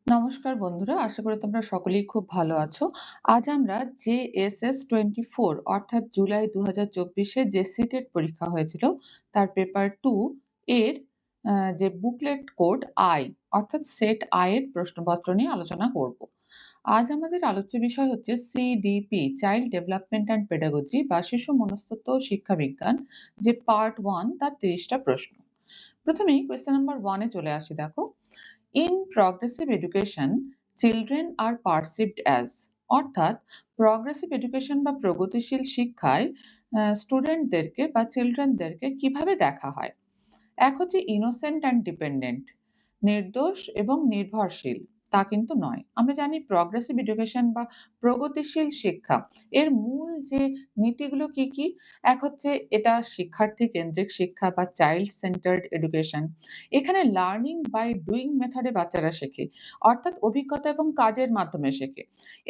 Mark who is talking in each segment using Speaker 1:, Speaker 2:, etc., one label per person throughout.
Speaker 1: নমস্কার বন্ধুরা, আশা করি তোমরা সকলেই খুব ভালো আছো। আজ আমরা JSS 24 অর্থাৎ জুলাই 2024 এ যে সিটেট পরীক্ষা হয়েছিল তার পেপার 2 এর যে বুকলেট কোড I অর্থাৎ সেট I এর প্রশ্নপত্র নিয়ে আলোচনা করব। আজ আমাদের আলোচ্য বিষয় হচ্ছে CDP child development and pedagogy বা শিশু মনস্তত্ত্ব ও শিক্ষা বিজ্ঞান যে পার্ট 1 তার 30 টা প্রশ্ন। প্রথমেই কোয়েশ্চেন নাম্বার 1 এ চলে আসি। দেখো, In progressive education, children are perceived as অর্থাৎ প্রগ্রেসিভ এডুকেশন বা প্রগতিশীল শিক্ষায় স্টুডেন্টদেরকে বা চিলড্রেনদেরকে কিভাবে দেখা হয়। এক হচ্ছে ইনোসেন্ট অ্যান্ড ডিপেন্ডেন্ট, নির্দোষ এবং নির্ভরশীল, তা কিন্তু নয়। আমরা জানি প্রগ্রেসিভ এডুকেশন বা প্রগতিশীল শিক্ষা এর মূল যে নীতিগুলো কি কি। এক হচ্ছে এটা শিক্ষার্থী কেন্দ্রিক শিক্ষা বা চাইল্ড সেন্টার্ড এডুকেশন। এখানে লার্নিং বাই ডুইং মেথডে বাচ্চারা শেখে, অর্থাৎ অভিজ্ঞতা এবং কাজের মাধ্যমে শেখে।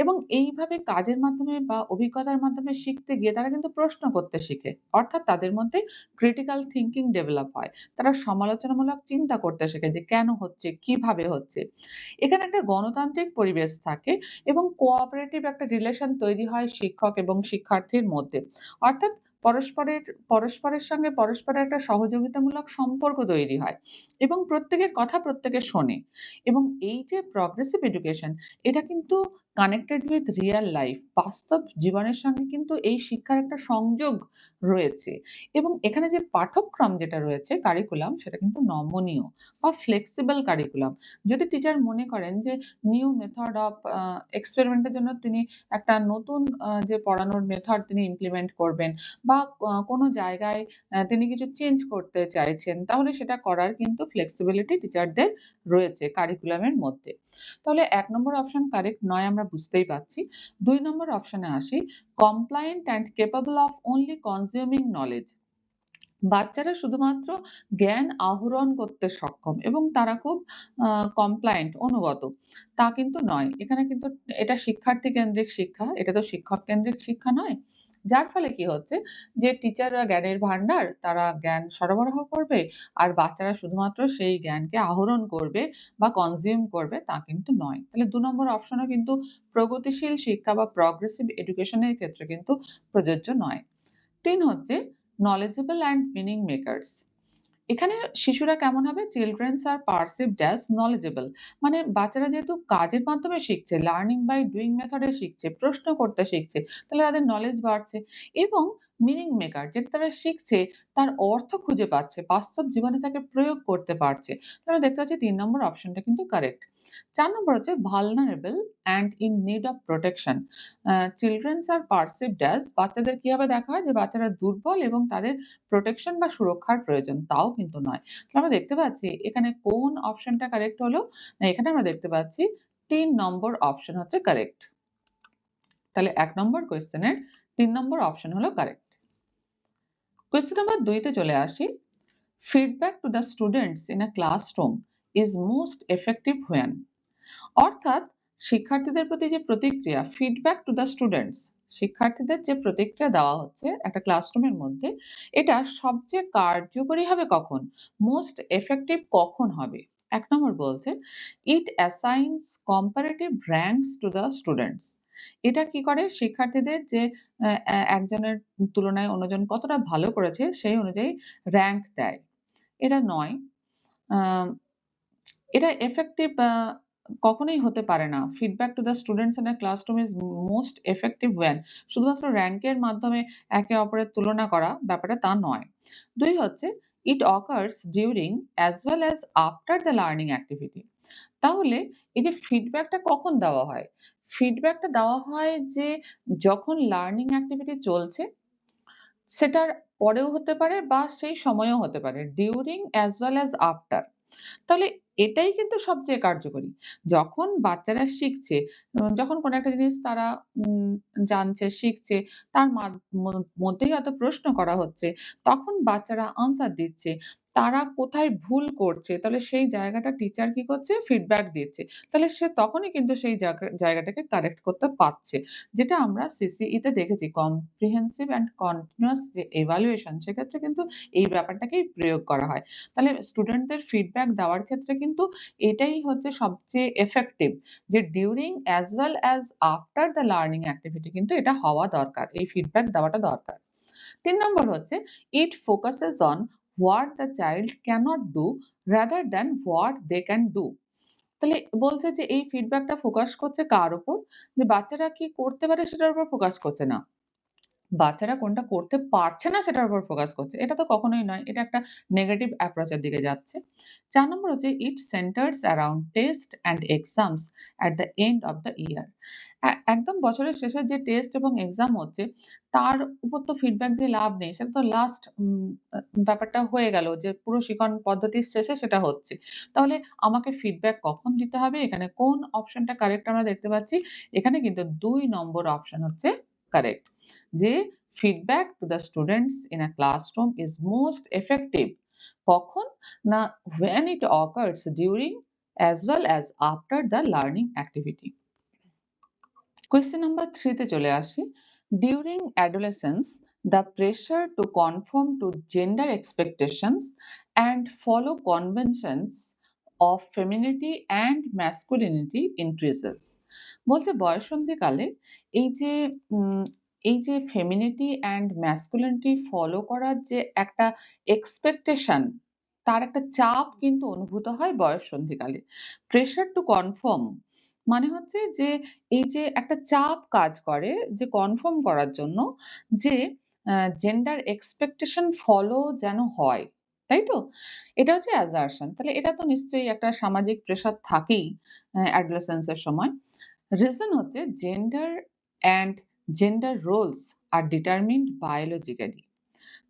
Speaker 1: এবং এইভাবে কাজের মাধ্যমে বা অভিজ্ঞতার মাধ্যমে শিখতে গিয়ে তারা কিন্তু প্রশ্ন করতে শিখে, অর্থাৎ তাদের মধ্যে ক্রিটিক্যাল থিংকিং ডেভেলপ হয়। তারা সমালোচনামূলক চিন্তা করতে শেখে যে কেন হচ্ছে, কিভাবে হচ্ছে। এখানে একটা গণতান্ত্রিক পরিবেশ থাকে এবং কোঅপারেটিভ একটা রিলেশন তৈরি হয় শিক্ষক এবং শিক্ষার্থীর মধ্যে। অর্থাৎ পরস্পরের সঙ্গে পরস্পরের একটা সহযোগিতামূলক সম্পর্ক তৈরি হয় এবং প্রত্যেকের কথা প্রত্যেকে শোনে। এবং এই যে প্রগ্রেসিভ এডুকেশন, এটা কিন্তু কানেক্টেড উইথ রিয়াল লাইফ, বাস্তব জীবনের সঙ্গে কিন্তু এই শিক্ষার একটা সংযোগ রয়েছে। এবং এখানে যে পাঠ্যক্রম যেটা রয়েছে কারিকুলাম, সেটা কিন্তু নমনীয় বা ফ্লেক্সিবল কারিকুলাম। যদি টিচার মনে করেন যে নিউ মেথড অফ এক্সপেরিমেন্ট এর জন্য তিনি একটা নতুন যে পড়ানোর মেথড তিনি ইমপ্লিমেন্ট করবেন বা কোনো জায়গায় তিনি কিছু চেঞ্জ করতে চাইছেন, তাহলে সেটা করার কিন্তু ফ্লেক্সিবিলিটি টিচারদের রয়েছে কারিকুলামের মধ্যে। তাহলে ১ নম্বর অপশন কারেক্ট নয়, আমরা বুঝতেই পারছি। ২ নম্বর অপশনে আসি, compliant and capable of only consuming knowledge. বাচ্চারা শুধুমাত্র জ্ঞান আহরণ করতে সক্ষম এবং তারা খুব কমপ্লায়েন্ট, অনুগত, তা কিন্তু নয়। এখানে কিন্তু এটা শিক্ষার্থী কেন্দ্রিক শিক্ষা, এটা তো শিক্ষক কেন্দ্রিক শিক্ষা নয়। যার ফলে কি হচ্ছে যে টিচাররা জ্ঞানের ভান্ডার, তারা জ্ঞান সরবরাহ করবে আর বাচ্চারা শুধুমাত্র সেই জ্ঞানকে আহরণ করবে বা কনজিউম করবে, তা কিন্তু নয়। তাহলে ২ নম্বর অপশনও কিন্তু প্রগতিশীল শিক্ষা বা প্রগ্রেসিভ এডুকেশন এর ক্ষেত্রে কিন্তু প্রযোজ্য নয়। ৩ হচ্ছে knowledgeable and meaning makers। এখানে শিশুরা কেমন হবে? Children's are perceived as knowledgeable, মানে বাচ্চারা যেহেতু কাজের মাধ্যমে শিখছে, লার্নিং বাই ডুইং মেথডে শিখছে, প্রশ্ন করতে শিখছে, তাহলে তাদের নলেজ বাড়ছে। এবং মিনিং মেকার, যেটা তারা শিখছে তার অর্থ খুঁজে পাচ্ছে, বাস্তব জীবনে তাকে প্রয়োগ করতে পারছে। তাহলে দেখতে পাচ্ছি ৩ নম্বর অপশনটা কিন্তু কারেক্ট। ৪ নম্বর হচ্ছে vulnerable and in need of protection। Childrens are perceived as, বাচ্চাদের কিভাবে দেখা হয়? যে বাচ্চারা দুর্বল এবং তাদের প্রোটেকশন বা সুরক্ষার প্রয়োজন, তাও কিন্তু নয়। তাহলে আমরা দেখতে পাচ্ছি এখানে কোন অপশনটা কারেক্ট হলো? না, এখানে আমরা দেখতে পাচ্ছি ৩ নম্বর অপশন হচ্ছে কারেক্ট। তাহলে ১ নম্বর কোয়েশ্চেনের ৩ নম্বর অপশন হলো কারেক্ট। কোয়েশ্চেন নাম্বার ২ তে চলে আসি। Feedback to the students in a classroom is most effective when. অর্থাৎ শিক্ষার্থীদের প্রতি যে প্রতিক্রিয়া, ফিডব্যাক টু দ্য স্টুডেন্টস, শিক্ষার্থীদের যে প্রতিক্রিয়া দেওয়া হচ্ছে একটা ক্লাসরুমের মধ্যে, এটা সবচেয়ে কার্যকরী হবে কখন? মোস্ট এফেক্টিভ কখন হবে? ১ নম্বর বলছে ইট অ্যাসাইনস কম্পারেটিভ র‍্যাংকস টু দ্য স্টুডেন্টস। এটা কি করে? শিক্ষার্থীদের যে একজনের তুলনায় অন্যজন কতটা ভালো করেছে সেই অনুযায়ী র‍্যাংক দেয়। এটা নয়। আ এটা effective কখনোই হতে পারে না। Feedback to the students in a classroom is most effective when. শুধুমাত্র র‍্যাংকের মাধ্যমে একে অপরের তুলনা করা ব্যাপারটা তা নয়। ২ হচ্ছে ইট occurs during as well as after the learning activity. তাহলে এই যে ফিডব্যাকটা কখন দেওয়া হয়? ফিডব্যাকটা দেওয়া হয় যে যখন লার্নিং অ্যাক্টিভিটি চলছে সেটার পরেও হতে পারে বা সেই সময়েও হতে পারে। During as well as after. তাহলে এটাই কিন্তু সবচেয়ে কার্যকরী। যখন বাচ্চারা শিখছে, যখন কোনো একটা জিনিস তারা উম জানছে, শিখছে, তার মধ্যেই হয়তো প্রশ্ন করা হচ্ছে, তখন বাচ্চারা আনসার দিচ্ছে। তারা কোথায় ভুল করছে, তাহলে সেই জায়গাটা টিচার কি করছে? ফিডব্যাক দিচ্ছে। তাহলে সে তখনই কিন্তু সেই জায়গাটাকে কারেক্ট করতে পারছে। যেটা আমরা সিসিই তে দেখেছি কম্প্রিহেনসিভ অ্যান্ড কন্টিনিউয়াস যে ইভ্যালুয়েশন সেক্ষেত্রে কিন্তু এই ব্যাপারটাকেই প্রয়োগ করা হয়। তাহলে স্টুডেন্টদের ফিডব্যাক দেওয়ার ক্ষেত্রে কিন্তু এটাই হচ্ছে সবচেয়ে এফেক্টিভ যে during as well as after the learning activity কিন্তু এটা হওয়া দরকার। এই ফিডব্যাক দেওয়াটা দরকার। ৩ নম্বর হচ্ছে it focuses on what the child can't do rather than what they can do. তাহলে বলছে যে এই ফিডব্যাকটা ফোকাস করছে কার উপর? যে বাচ্চারা কি করতে পারে সেটার উপর ফোকাস করছে না। বাচ্চারা কোনটা করতে পারছে না সেটার উপর ফোকাস করছে। এটা তো কখনোই নয়। এটা একটা নেগেটিভ অ্যাপ্রোচ এর দিকে যাচ্ছে। ৪ নম্বর হচ্ছে it centers around test and exams at the end of the year. একদম বছরের শেষে যে টেস্ট এবং এক্সাম হচ্ছে তার উপর তো ফিডব্যাক দিয়ে লাভ নেই। সেটা তো লাস্ট ব্যাপারটা হয়ে গেল যে পুরো শিখন পদ্ধতির শেষে সেটা হচ্ছে। তাহলে আমাকে ফিডব্যাক কখন দিতে হবে? এখানে কোন অপশনটা কারেক্ট আমরা দেখতে পাচ্ছি? এখানে কিন্তু ২ নম্বর অপশন হচ্ছে কারেক্ট। যে feedback to the students in a classroom is most effective কখন? না when it occurs during as well as after the learning activity. Question number 3 তে চলে আসি। During adolescence, the pressure to conform to gender expectations and follow conventions of femininity and masculinity increases. বলছে বয়ঃসন্ধিকালে এই যে এই যে ফেমিনিটি অ্যান্ড ম্যাসকুলিনিটি ফলো করার যে একটা এক্সপেকটেশন তার একটা চাপ কিন্তু অনুভূত হয় বয়ঃসন্ধিকালে। প্রেশার টু কনফার্ম মানে হচ্ছে যে এই যে একটা চাপ কাজ করে যে কনফার্ম করার জন্য যে জেন্ডার এক্সপেকটেশন ফলো যেন হয়। তাই তো? এটা হচ্ছে অ্যাজারশন। তাহলে এটা তো নিশ্চয়ই একটা সামাজিক প্রেশার থাকেই অ্যাডোলেসেন্স এর সময়। রিজন হচ্ছে gender and gender roles are determined biologically.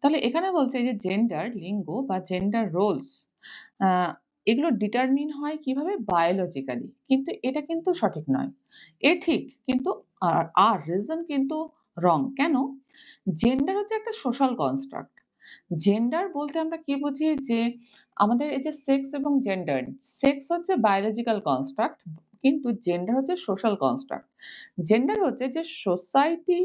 Speaker 1: তাহলে এখানে বলছে যে জেন্ডার লিঙ্গ বা জেন্ডার রোলস আ এগুলো ডিটারমিন হয় কিভাবে? বায়োলজিক্যালি। কিন্তু এটা কিন্তু সঠিক নয়। এ ঠিক কিন্তু আর রিজন কিন্তু রং। কেন? জেন্ডার হচ্ছে একটা সোশ্যাল কনস্ট্রাক্ট। জেন্ডার বলতে আমরা কি বুঝি? যে আমাদের এই যে সেক্স এবং জেন্ডার, সেক্স হচ্ছে বায়োলজিক্যাল কনস্ট্রাক্ট কিন্তু জেন্ডার হচ্ছে সোশ্যাল কনস্ট্রাক্ট। জেন্ডার হচ্ছে যে সোসাইটি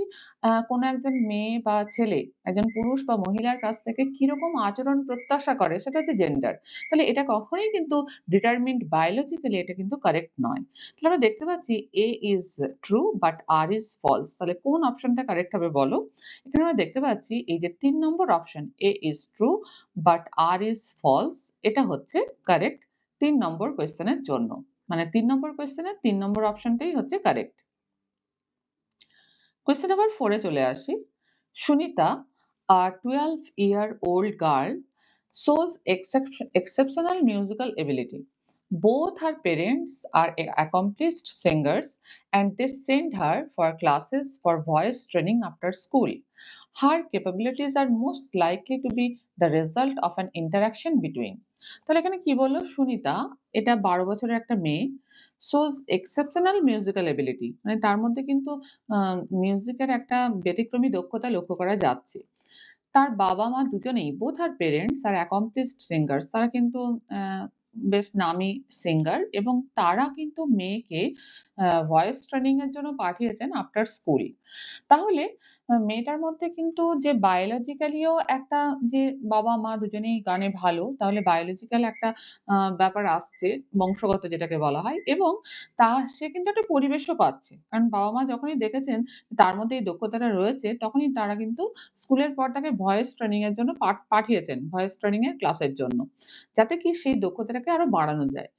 Speaker 1: কোনো একজন মেয়ে বা ছেলে, একজন পুরুষ বা মহিলার কাছ থেকে কিরকম আচরণ প্রত্যাশা করে সেটা হচ্ছে জেন্ডার। তাহলে এটা কখনোই কিন্তু ডিটারমিন্ড বায়োলজিক্যালি এটা কিন্তু কারেক্ট নয়। তাহলে আমরা দেখতে পাচ্ছি A is true but R is false. তাহলে কোন অপশনটা কারেক্ট হবে বলো? এখানে আমরা দেখতে পাচ্ছি এই যে ৩ নম্বর option A is true but R is false এটা হচ্ছে কারেক্ট ৩ নম্বর কোয়েশ্চেন এর জন্য। মানে ৩ নম্বর কোয়েশ্চেনের ৩ নম্বর অপশনটাই হচ্ছে কারেক্ট। কোয়েশ্চেন নাম্বার 4 এ চলে আসি। Sunita, a 12-year-old girl, shows exceptional musical ability. Both her parents are accomplished singers and they send her for classes for voice training after school. Her capabilities are most likely to be the result of an interaction between. তাহলে এখানে কি বললো? সুনিতা, এটা ১২ বছরের একটা মেয়ে, shows exceptional musical ability মানে তার মধ্যে কিন্তু মিউজিকের একটা ব্যতিক্রমী দক্ষতা লক্ষ্য করা যাচ্ছে। তার বাবা-মা দুজনেই both her parents are accomplished singers তারা কিন্তু আ বেশ নামি সিঙ্গার এবং তারা কিন্তু মেয়েকে ভয়েস ট্রেনিং এর জন্য পাঠিয়েছেন আফটার স্কুল। তাহলে মেয়েটার মধ্যে কিন্তু যে বায়োলজিক্যালিও একটা যে বাবা-মা দুজনেই গানে ভালো, তাহলে বায়োলজিক্যাল একটা ব্যাপার আসছে, বংশগত যেটাকে বলা হয় এবং সে কিন্তু একটা পরিবেশও পাচ্ছে। কারণ বাবা-মা যখনই দেখেছেন তার মধ্যে এই দক্ষতাটা রয়েছে, তখনই তারা কিন্তু স্কুলের পর তাকে ভয়েস ট্রেনিং এর জন্য পাঠিয়েছেন, ভয়েস ট্রেনিং এর ক্লাসের জন্য। যাতে কি সেই দক্ষতাটাকে আরো বাড়ানো যায়।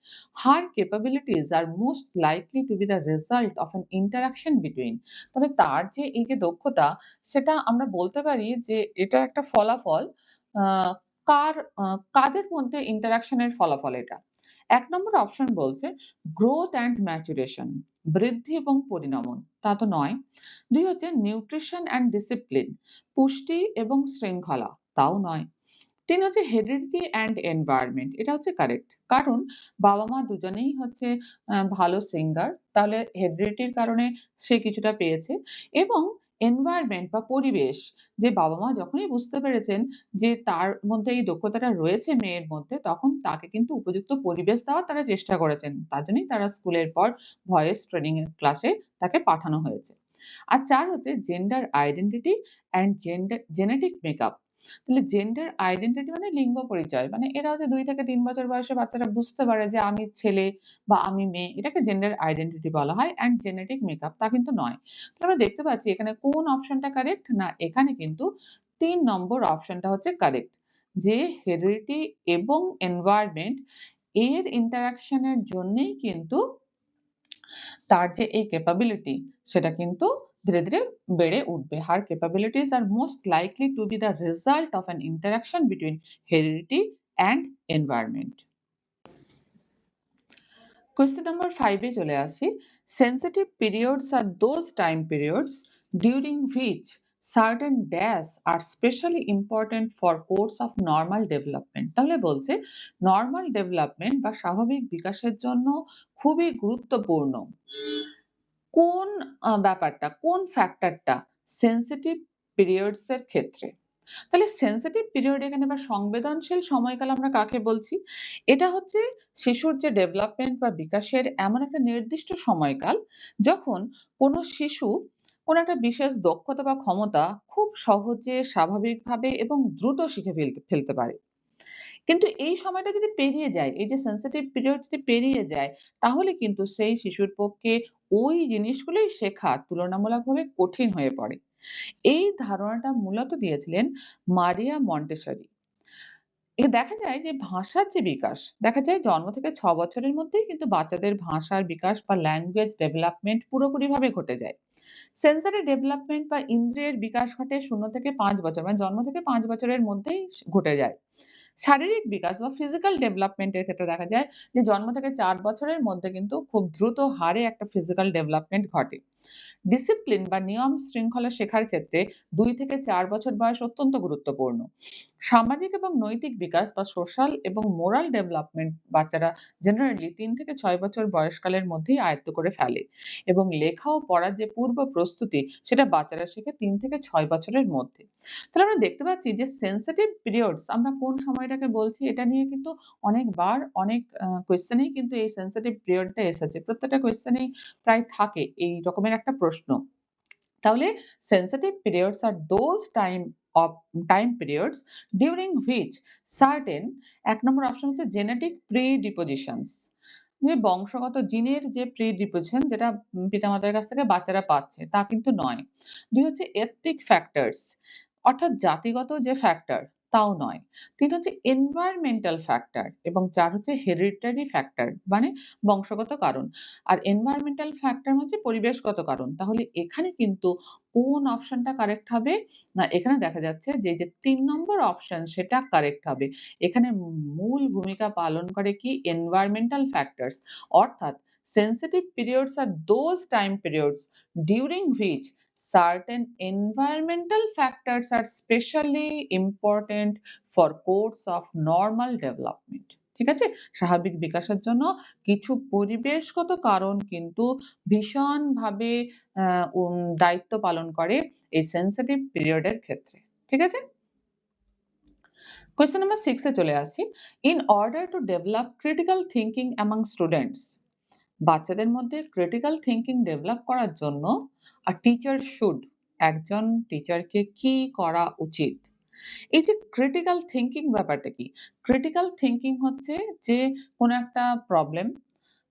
Speaker 1: Her capabilities are most likely to be the result of an interaction between তবে তার যে এই যে দক্ষতা সেটা আমরা বলতে পারি যে এটা একটা ফলাফল আ কার আ কাদের মধ্যে interaction এর ফলাফল এটা। ১ নম্বর অপশন বলছে growth and maturation বৃদ্ধি এবং পরিণমন। তা তো নয়। ২ হচ্ছে nutrition and discipline পুষ্টি এবং শৃঙ্খলা। তাও নয়। ৩ হচ্ছে heredity and environment এটা হচ্ছে কারেক্ট। কারণ বাবা-মা দুজনেই হচ্ছে ভালো সিঙ্গার। তাহলে heredity র কারণে সে কিছুটা পেয়েছে এবং এনভায়রনমেন্ট বা পরিবেশ, যে বাবা-মা যখনই বুঝতে পেরেছেন যে তার মধ্যে এই দক্ষতাটা রয়েছে মেয়ের মধ্যে, তখন তাকে কিন্তু উপযুক্ত পরিবেশ দেওয়ার তারা চেষ্টা করেছেন। তার জন্যই তারা স্কুলের পর ভয়েস ট্রেনিং এর ক্লাসে তাকে পাঠানো হয়েছে। আর 4 হচ্ছে gender identity and genetic makeup. তাহলে জেন্ডার আইডেন্টিটি মানে লিঙ্গ পরিচয়। মানে এরা হচ্ছে 2 থেকে 3 বছর বয়সে বাচ্চারা বুঝতে পারে যে আমি ছেলে বা আমি মেয়ে। এটাকে জেন্ডার আইডেন্টিটি বলা হয় অ্যান্ড জেনেটিক মেকআপ তা কিন্তু নয়। তাহলে আমরা দেখতে পাচ্ছি এখানে কোন অপশনটা কারেক্ট? না, এখানে কিন্তু ৩ নম্বর অপশনটা হচ্ছে কারেক্ট। যে হেরিডিটি এবং এনভায়রনমেন্ট এর ইন্টারেকশন এর জন্যেই কিন্তু তার যে এই ক্যাপাবিলিটি সেটা কিন্তু ধীরে ধীরে বেড়ে উঠবে। Her capabilities are most likely to be the result of an interaction between heredity and environment. Question number 5 এ চলে আসি। Sensitive periods are those time periods during which certain dash are specially important for course of normal development. তাহলে বলছে normal development বা স্বাভাবিক বিকাশের জন্য খুবই গুরুত্বপূর্ণ কোন ব্যাপারটা, কোন ফ্যাক্টরটা সেনসিটিভ পিরিয়ডস এর ক্ষেত্রে। তাহলে সেনসিটিভ পিরিয়ড এখানে বা সংবেদনশীল সময়কাল আমরা কাকে বলছি? এটা হচ্ছে শিশুর যে ডেভেলপমেন্ট বা বিকাশের এমন একটা নির্দিষ্ট সময়কাল, যখন কোনো শিশু কোনো একটা বিশেষ দক্ষতা বা ক্ষমতা খুব সহজে, স্বাভাবিকভাবে এবং দ্রুত শিখে ফেলতে ফেলতে পারে। কিন্তু এই সময়টা যদি পেরিয়ে যায়, এই যে সেনসিটিভ পিরিয়ড যদি পেরিয়ে যায়, তাহলে কিন্তু সেই শিশুর পক্ষে ওই জিনিসগুলোই শেখা তুলনামূলকভাবে কঠিন হয়ে পড়ে। এই ধারণাটা মূলত দিয়েছিলেন মারিয়া মন্টেসরি। দেখা যায় যে ভাষার যে বিকাশ, দেখা যায় জন্ম থেকে ৬ বছরের মধ্যেই কিন্তু বাচ্চাদের ভাষার বিকাশ বা ল্যাঙ্গুয়েজ ডেভেলপমেন্ট পুরোপুরিভাবে ঘটে যায়। সেন্সরি ডেভেলপমেন্ট বা ইন্দ্রিয়ের বিকাশ ঘটে ০ থেকে ৫ বছর মানে জন্ম থেকে ৫ বছরের মধ্যেই ঘটে যায়। শারীরিক বিকাশ বা ফিজিক্যাল ডেভেলপমেন্ট এর ক্ষেত্রে দেখা যায় যে জন্ম থেকে ৪ বছরের মধ্যে কিন্তু খুব দ্রুত হারে একটা ফিজিক্যাল ডেভেলপমেন্ট ঘটে। ডিসিপ্লিন বা নিয়ম শৃঙ্খলা শেখার ক্ষেত্রে ২ থেকে ৪ বছর বয়স অত্যন্ত গুরুত্বপূর্ণ। সামাজিক এবং নৈতিক বিকাশ বা সোশ্যাল এবং মোরাল ডেভেলপমেন্ট বাচ্চারা জেনারেলি ৩ থেকে ৬ বছর বয়সকালের মধ্যেই আয়ত্ত করে ফেলে এবং লেখা ও পড়ার যে পূর্ব প্রস্তুতি সেটা বাচ্চারা শেখে ৩ থেকে ৬ বছরের মধ্যে। তাহলে আমরা দেখতে পাচ্ছি যে সেনসিটিভ পিরিয়ডস আমরা কোন সময়টাকে বলছি এটা নিয়ে কিন্তু অনেকবার অনেক কোয়েশ্চেনেই কিন্তু এই সেনসিটিভ পিরিয়ডটা এসেছে। প্রত্যেকটা কোয়েশ্চেনেই প্রায় থাকে এই রকমের একটা প্রশ্ন। তাহলে sensitive periods are those time periods during which certain ১ নম্বর অপশন হচ্ছে genetic predispositions যে বংশগত জিনের যে predisposition যেটা পিতামাতার কাছ থেকে বাচ্চারা পাচ্ছে তা কিন্তু নয়। ২ হচ্ছে ethnic factors অর্থাৎ জাতিগত যে ফ্যাক্টর তাও নয়। ৩ হচ্ছে environmental factor এবং ৪ হচ্ছে hereditary factor মানে বংশগত কারণ। আর environmental factor হচ্ছে পরিবেশগত কারণ। তাহলে এখানে কিন্তু কোন অপশনটা কারেক্ট হবে? না এখানে দেখা যাচ্ছে যে, এই যে ৩ নম্বর অপশন সেটা কারেক্ট হবে। এখানে মূল ভূমিকা পালন করে কি environmental factors অর্থাৎ sensitive periods are those time periods during which certain environmental factors are specially important for course of normal development. ঠিক আছে? স্বাভাবিক বিকাশের জন্য কিছু পরিবেশগত কারণ কিন্তু ভীষণভাবে আ দায়িত্ব পালন করে এই সেনসিটিভ পিরিয়ড এর ক্ষেত্রে। ঠিক আছে? কোয়েশ্চেন নাম্বার 6 এ চলে আসি। In order to develop critical thinking among students বাচ্চাদের মধ্যে ক্রিটিক্যাল থিংকিং ডেভেলপ করার জন্য টিচার শুড একজন টিচারকে কি করা উচিত? এই যে ক্রিটিক্যাল থিংকিং ব্যাপারটা কি? ক্রিটিক্যাল থিংকিং হচ্ছে যে কোনো একটা প্রবলেম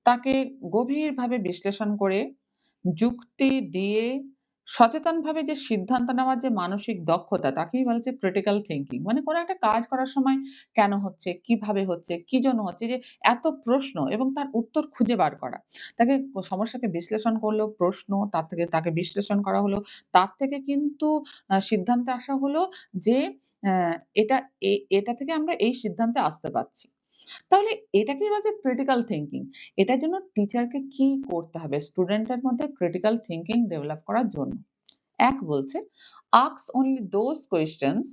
Speaker 1: তাকে গভীরভাবে বিশ্লেষণ করে যুক্তি দিয়ে সচেতনভাবে যে সিদ্ধান্ত নেওয়ার যে মানসিক দক্ষতা তাকেই বলা হচ্ছে ক্রিটিক্যাল থিংকিং। মানে কোনো একটা কাজ করার সময় কেন হচ্ছে, কিভাবে হচ্ছে, কি জন্য হচ্ছে যে এত প্রশ্ন এবং তার উত্তর খুঁজে বার করা। তাকে সমস্যাকে বিশ্লেষণ করলো, প্রশ্ন তার থেকে তাকে বিশ্লেষণ করা হলো। তার থেকে কিন্তু সিদ্ধান্তে আসা হলো যে অ্যা এটা এটা থেকে আমরা এই সিদ্ধান্তে আসতে পারছি। তাহলে এটাকেই বলা যায় ক্রিটিক্যাল থিংকিং। এটার জন্য টিচারকে কি করতে হবে স্টুডেন্টের মধ্যে ক্রিটিক্যাল থিংকিং ডেভেলপ করার জন্য? ১ বলছে ask only those questions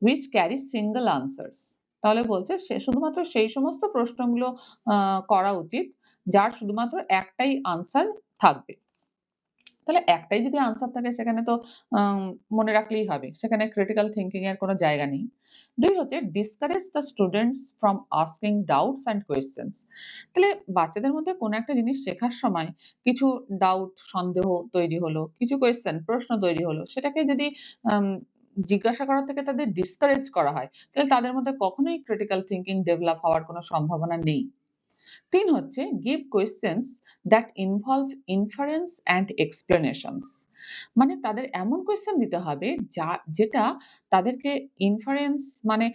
Speaker 1: which carry single answers তাহলে বলছে সে শুধুমাত্র সেই সমস্ত প্রশ্নগুলো করা উচিত যার শুধুমাত্র একটাই আনসার থাকবে। তাহলে একটাই যদি আনসার থাকে সেখানে তো আম মনে রাখলেই হবে। সেখানে ক্রিটিক্যাল থিংকিং এর কোনো জায়গা নেই। ২ হচ্ছে discourage the students from asking doubts and questions. তাহলে বাচ্চাদের মধ্যে কোনো একটা জিনিস শেখার সময় কিছু ডাউট, সন্দেহ তৈরি হলো, কিছু কোয়েশ্চেন, প্রশ্ন তৈরি হলো। সেটাকে যদি আম জিজ্ঞাসা করা থেকে তাদের ডিসকারেজ করা হয়, তাহলে তাদের মধ্যে কখনোই ক্রিটিক্যাল থিংকিং ডেভেলপ হওয়ার কোনো সম্ভাবনা নেই। ৩ হচ্ছে give questions that involve inference and explanations। মানে তাদের এমন কোয়েশ্চেন দিতে হবে যেটা তাদেরকে ইনফারেন্স মানে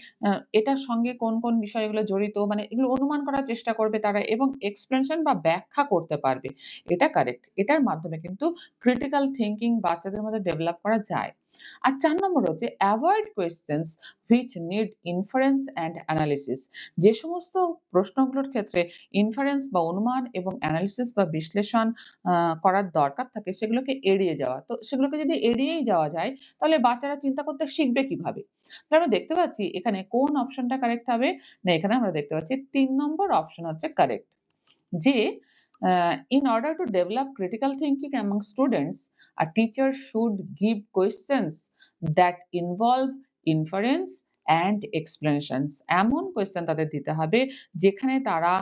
Speaker 1: এটার সঙ্গে কোন বিষয়গুলো জড়িত মানে এগুলো অনুমান করার চেষ্টা করবে তারা এবং এক্সপ্লেনেশন বা ব্যাখ্যা করতে পারবে। এটা কারেক্ট। এটার মাধ্যমে কিন্তু ক্রিটিক্যাল থিংকিং বাচ্চাদের মধ্যে ডেভেলপ করা যায়। আর ৪ নম্বর হচ্ছে avoid questions which need inference and analysis। যে সমস্ত প্রশ্নগুলোর ক্ষেত্রে ইনফারেন্স বা অনুমান এবং অ্যানালিসিস বা বিশ্লেষণ আ করার দরকার থাকে সেগুলোকে এড়িয়ে যাওয়া। তো সেগুলোকে যদি এড়িয়েই যাওয়া যায় তাহলে বাচ্চারা চিন্তা করতে শিখবে কিভাবে? তাহলে আমরা দেখতে পাচ্ছি এখানে কোন অপশনটা কারেক্ট হবে? না এখানে আমরা দেখতে পাচ্ছি ৩ নম্বর অপশন হচ্ছে কারেক্ট। যে in order to develop critical thinking among students, a teacher should give questions that involve inference and explanations। এমন কোয়েশ্চেন তাদের দিতে হবে যেখানে তারা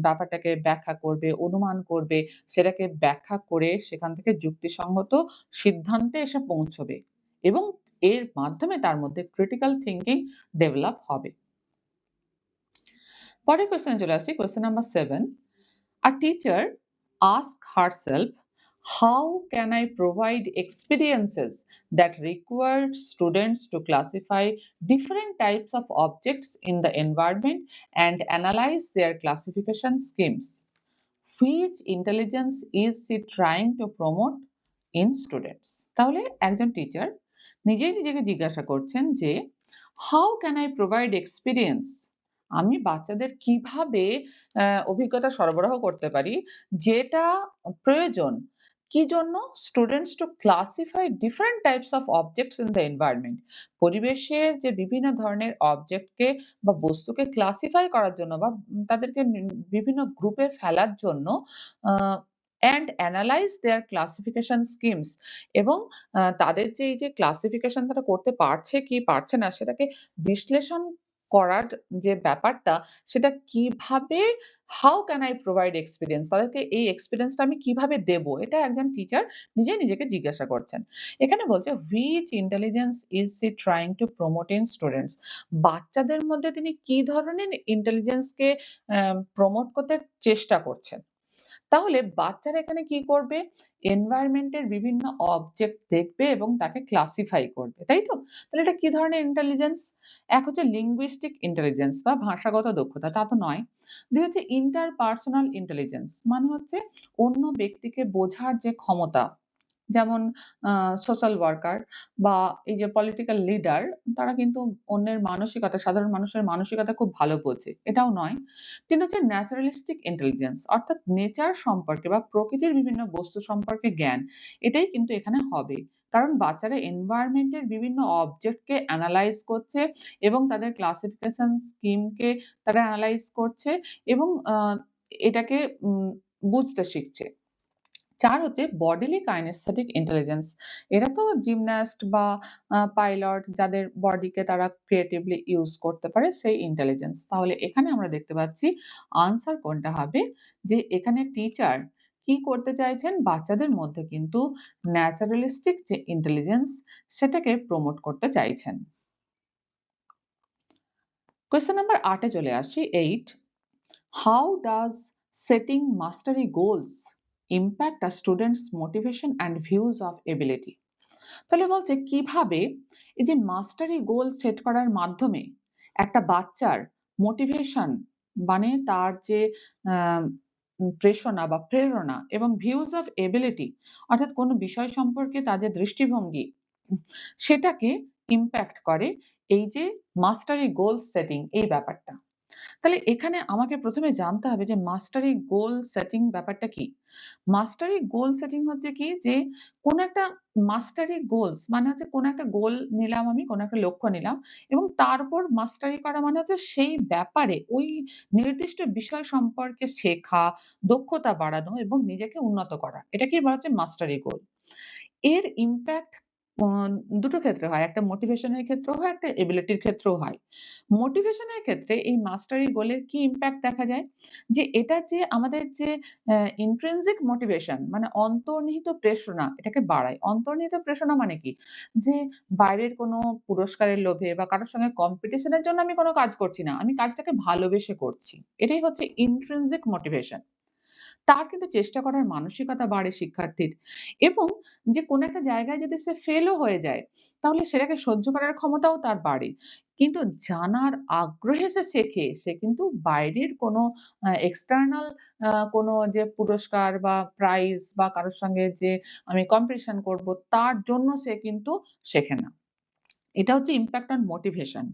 Speaker 1: ব্যাপারটাকে ব্যাখ্যা করবে, অনুমান করবে, সেটাকে ব্যাখ্যা করে সেখান থেকে যুক্তিসঙ্গত সিদ্ধান্তে এসে পৌঁছবে এবং এর মাধ্যমে তার মধ্যে ক্রিটিক্যাল থিংকিং ডেভেলপ হবে। পরের কোয়েশ্চেনে চলে আসি। Question number 7। A teacher asks herself, how can I provide experiences that require students to classify different types of objects in the environment and analyze their classification schemes? Which intelligence is she trying to promote in students? তাহলে একজন teacher নিজেই নিজেকে জিজ্ঞাসা করছেন যে how can I provide experience, আমি বাচ্চাদের কিভাবে অভিজ্ঞতা সরবরাহ করতে পারি যেটা প্রয়োজন কি জন্য students to classify different types of objects in the environment, পরিবেশের যে বিভিন্ন ধরনের অবজেক্টকে বা বস্তুকে ক্লাসিফাই করার জন্য বা তাদেরকে বিভিন্ন গ্রুপে ফেলার জন্য and analyse their classification schemes এবং তাদের যে এই যে ক্লাসিফিকেশন তারা করতে পারছে কি পারছে না সেটাকে বিশ্লেষণ করার যে ব্যাপারটা সেটা কিভাবে how can I provide experience, তাদেরকে এই এক্সপেরিয়েন্সটা আমি কিভাবে দেব? এটা একজন টিচার নিজেই নিজেকে জিজ্ঞাসা করছেন। এখানে বলছে which intelligence is she trying to promote in students, বাচ্চাদের মধ্যে তিনি কি ধরনের ইন্টেলিজেন্সকে প্রমোট করতে চেষ্টা করছেন। তাহলে বাচ্চারা এখানে কি করবে? এনভায়রনমেন্ট এর বিভিন্ন অবজেক্ট দেখবে এবং তাকে ক্লাসিফাই করবে। তাই তো? তাহলে এটা কি ধরনের ইন্টেলিজেন্স? এক হচ্ছে লিঙ্গুইস্টিক ইন্টেলিজেন্স বা ভাষাগত দক্ষতা, তা তো নয়। ২ হচ্ছে ইন্টারপার্সোনাল ইন্টেলিজেন্স মানে হচ্ছে অন্য ব্যক্তিকে বোঝার যে ক্ষমতা। যেমন আ সোশ্যাল ওয়ার্কার বা এই যে পলিটিক্যাল লিডার তারা কিন্তু অন্যের মানসিকতা, সাধারণ মানুষের মানসিকতা খুব ভালো বোঝে। এটাও নয়। ৩ হচ্ছে ন্যাচারালিস্টিক ইন্টেলিজেন্স অর্থাৎ নেচার সম্পর্কে বা প্রকৃতির বিভিন্ন বস্তু সম্পর্কে জ্ঞান। এটাই কিন্তু এখানে হবে। কারণ বাচ্চারা এনভায়রনমেন্ট এর বিভিন্ন অবজেক্টকে এনালাইজ করছে এবং তাদের ক্লাসিফিকেশন স্কিমকে তারা এনালাইজ করছে এবং এটাকে বুঝতে শিখছে। ৪ হচ্ছে বডিলি কাইনেস্থেটিক ইন্টেলিজেন্স। এরা তো জিমন্যাস্ট বা পাইলট যাদের বডিকে তারা ক্রিয়েটিভলি ইউজ করতে পারে সেই ইন্টেলিজেন্স। তাহলে এখানে আমরা দেখতে পাচ্ছি আনসার কোনটা হবে যে এখানে টিচার কি করতে চাইছেন? বাচ্চাদের মধ্যে কিন্তু ন্যাচারালিস্টিক যে ইন্টেলিজেন্স সেটাকে প্রমোট করতে চাইছেন। কোয়েশ্চেন নাম্বার ৮ এ চলে আসছি ৮। How does setting mastery goals impact a student's motivation and views of ability? তাহলে বলছে কিভাবে এই যে মাস্টারি গোল সেট করার মাধ্যমে একটা বাচ্চার মোটিভেশন মানে তার যে আহ, প্রেরণা বা প্রেরণা এবং ভিউজ অফ এবিলিটি অর্থাৎ কোনো বিষয় সম্পর্কে তার যে দৃষ্টিভঙ্গি সেটাকে ইম্প্যাক্ট করে এই যে মাস্টারি গোল সেটিং এই ব্যাপারটা। তাহলে এখানে আমাকে প্রথমে জানতে হবে যে মাস্টারি গোল সেটিং ব্যাপারটা কি? মাস্টারি গোল সেটিং হচ্ছে কি যে কোন একটা মাস্টারি গোলস মানে হচ্ছে কোন একটা গোল নিলাম আমি, কোন একটা লক্ষ্য নিলাম এবং তার উপর মাস্টারি করা মানে হচ্ছে সেই ব্যাপারে ওই নির্দিষ্ট বিষয় সম্পর্কে শেখা, দক্ষতা বাড়ানো এবং নিজেকে উন্নত করা। এটাকেই বলা হচ্ছে মাস্টারি গোল। এর ইমপ্যাক্ট অ দুটো ক্ষেত্রে হয়। একটা মোটিভেশন এর ক্ষেত্রেও হয়, একটা এবিলিটি এর ক্ষেত্রেও হয়। মোটিভেশন এর ক্ষেত্রে এই মাস্টারি গোলের কি ইমপ্যাক্ট দেখা যায়? যে এটা যে আমাদের যে intrinsic মোটিভেশন মানে অন্তর্নিহিত প্রেরণা এটাকে বাড়ায়। অন্তর্নিহিত প্রেরণা মানে কি? যে বাইরের কোনো পুরস্কারের লোভে বা কারো সঙ্গে কম্পিটিশন এর জন্য আমি কোনো কাজ করছি না। আমি কাজটাকে ভালোবেসে করছি। এটাই হচ্ছে intrinsic মোটিভেশন। তার কিন্তু চেষ্টা করার মানসিকতা বাড়ে শিক্ষার্থীর এবং যে কোনো একটা জায়গায় যদি সে ফেলও হয়ে যায়, তাহলে সেটাকে সহ্য করার ক্ষমতাও তার বাড়ে। কিন্তু জানার আগ্রহে সে শেখে, সে কিন্তু বাইরের কোনো এক্সটার্নাল কোনো যে পুরস্কার বা প্রাইজ বা কারো সঙ্গে যে আমি কম্পিটিশন করব, তার জন্য সে কিন্তু শেখে না। এটা হচ্ছে ইমপ্যাক্ট অন মোটিভেশন।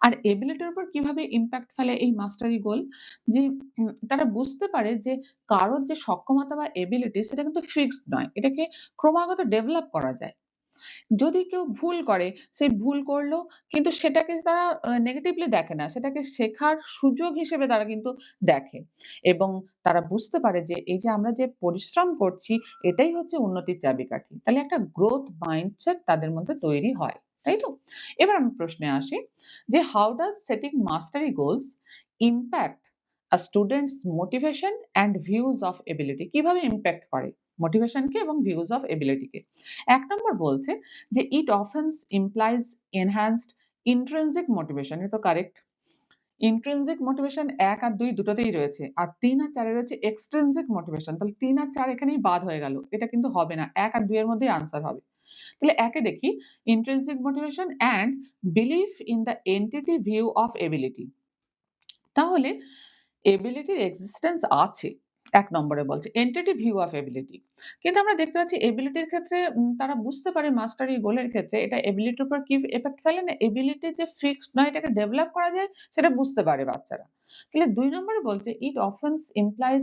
Speaker 1: আর এবিলিটির উপর কিভাবে ইমপ্যাক্ট ফেলে এই মাস্টারি গোল? যে তারা বুঝতে পারে যে কারোর যে সক্ষমতা বা এবিলিটি সেটা কিন্তু ফিক্সড নয়। এটাকে ক্রমাগত ডেভেলপ করা যায়। যদি কেউ ভুল করে, সে ভুল করলো কিন্তু সেটাকে তারা নেগেটিভলি দেখে না। সেটাকে শেখার সুযোগ হিসেবে তারা কিন্তু দেখে। এবং তারা বুঝতে পারে যে এই যে আমরা যে পরিশ্রম করছি এটাই হচ্ছে উন্নতির চাবিকাঠি। তাহলে একটা গ্রোথ মাইন্ডসেট তাদের মধ্যে তৈরি হয়। তাই তো? এবার আমি প্রশ্নে আসি যে how does setting mastery goals impact a student's motivation and views of ability কিভাবে ইমপ্যাক্ট করে মোটিভেশনকে এবং ভিউজ অফ এবিলিটিকে? ১ নম্বর বলছে যে it often implies enhanced intrinsic motivation এ তো কারেক্ট। intrinsic motivation ১ আর ২ দুটোতেই রয়েছে। আর ৩ আর ৪ এ রয়েছে extrinsic motivation তাহলে ৩ আর ৪ এখানেই বাদ হয়ে গেল। এটা কিন্তু হবে না। ১ আর ২ এর মধ্যেই আনসার হবে। তাহলে ১ এ দেখি intrinsic motivation and belief in the entity view of ability তাহলে এবিলিটির এক্সিস্টেন্স আছে। ১ নম্বরে বলছে এন্টিটি ভিউ অফ এবিলিটি। কিন্তু আমরা দেখতে পাচ্ছি এবিলিটির ক্ষেত্রে তারা বুঝতে পারে মাস্টারি গোলের ক্ষেত্রে এটা এবিলিটির উপর কি ইফেক্ট ফেলে না? এবিলিটি যে ফিক্সড নয় এটাকে ডেভেলপ করা যায় সেটা বুঝতে পারে বাচ্চারা। তাহলে ২ নম্বরে বলছে it often implies